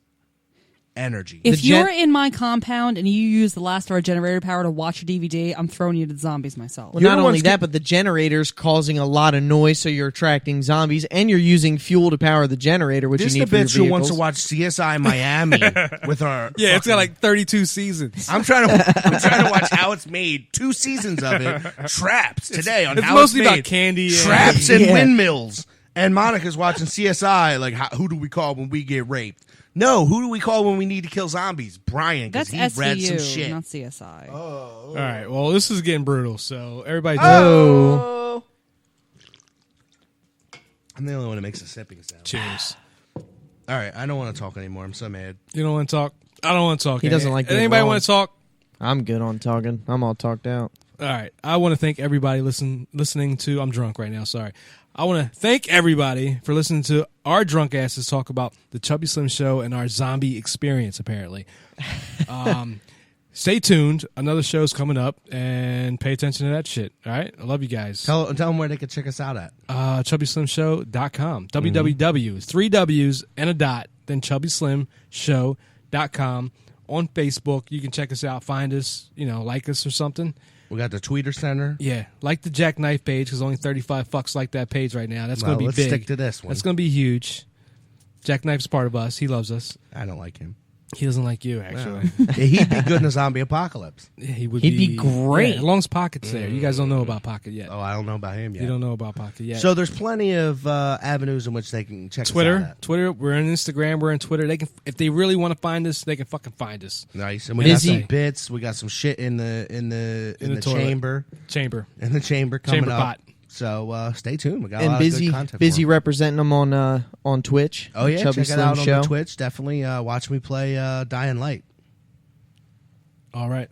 Speaker 2: energy.
Speaker 4: If
Speaker 3: The gen-
Speaker 4: you're in my compound and you use the last of our generator power to watch a DVD, I'm throwing you to the zombies myself.
Speaker 3: Well,
Speaker 2: You're
Speaker 3: not
Speaker 2: the
Speaker 3: only
Speaker 2: ones
Speaker 3: that, but the generator's causing a lot of noise, so you're attracting zombies, and you're using fuel to power the generator, which
Speaker 2: This
Speaker 3: you
Speaker 2: the
Speaker 3: need for your
Speaker 2: bitch who wants to
Speaker 3: vehicles.
Speaker 2: watch CSI Miami with our.
Speaker 1: Yeah, it's got
Speaker 2: fucking-
Speaker 1: like 32 seasons.
Speaker 2: I'm trying to watch how it's made. 2 seasons of it. Traps today on
Speaker 1: It's
Speaker 2: how
Speaker 1: mostly
Speaker 2: it's made.
Speaker 1: about candy and-
Speaker 2: Traps and
Speaker 3: Yeah.
Speaker 2: windmills. And Monica's watching CSI. Like, who do we call when we get raped? No, who do we call when we need to kill zombies? Brian, because
Speaker 4: That's
Speaker 2: he read some
Speaker 4: SVU,
Speaker 2: shit.
Speaker 4: not CSI.
Speaker 1: All right, well, this is getting brutal, so everybody
Speaker 3: Oh.
Speaker 2: I'm the only one that makes a sipping sound.
Speaker 1: cheers.
Speaker 2: All right, I don't want to talk anymore. I'm so mad.
Speaker 1: You don't want to talk? I don't want to talk.
Speaker 3: He doesn't like being
Speaker 1: Anybody
Speaker 3: wrong.
Speaker 1: want to talk?
Speaker 3: I'm good on talking. I'm all talked out.
Speaker 1: All right. I want to thank everybody listening to. I'm drunk right now. Sorry. I want to thank everybody for listening to our drunk asses talk about the Chubby Slim Show and our zombie experience. Apparently, stay tuned. Another show's coming up, and pay attention to that shit. All right. I love you guys.
Speaker 2: Tell them where they can check us out at.
Speaker 1: ChubbySlimShow.com. www is 3 W's and a dot. Then ChubbySlimShow.com. On Facebook, you can check us out. Find us. Like us or something.
Speaker 2: We got the Tweeter Center.
Speaker 1: Yeah, like the Jackknife page because only 35 fucks like that page right now. That's
Speaker 2: Well,
Speaker 1: going to be
Speaker 2: let's
Speaker 1: big.
Speaker 2: stick to this one.
Speaker 1: That's going to be huge. Jackknife's part of us. He loves us.
Speaker 2: I don't like him.
Speaker 1: He doesn't like you, actually.
Speaker 2: Yeah, he'd be good in a zombie apocalypse.
Speaker 1: Yeah, he would.
Speaker 3: He'd be great.
Speaker 1: Yeah, as long as Pocket's there. You guys don't know about Pocket yet.
Speaker 2: Oh, I don't know about him yet.
Speaker 1: You don't know about Pocket yet.
Speaker 2: So there's plenty of avenues in which they can check us out at.
Speaker 1: Twitter. We're on Instagram. We're on Twitter. They can, if they really want to find us, they can fucking find us.
Speaker 2: Nice. And we
Speaker 3: Busy.
Speaker 2: got some bits. We got some shit in the
Speaker 1: toilet.
Speaker 2: chamber.
Speaker 1: In
Speaker 2: the chamber coming
Speaker 1: Chamber
Speaker 2: up.
Speaker 1: pot.
Speaker 2: So stay tuned. We got a
Speaker 3: And
Speaker 2: lot of good content.
Speaker 3: busy
Speaker 2: for 'em.
Speaker 3: representing them on Twitch.
Speaker 2: Oh yeah,
Speaker 3: Chubby
Speaker 2: check it
Speaker 3: Slim
Speaker 2: out on
Speaker 3: Show.
Speaker 2: the Twitch. Definitely watch me play Dying Light.
Speaker 1: All right.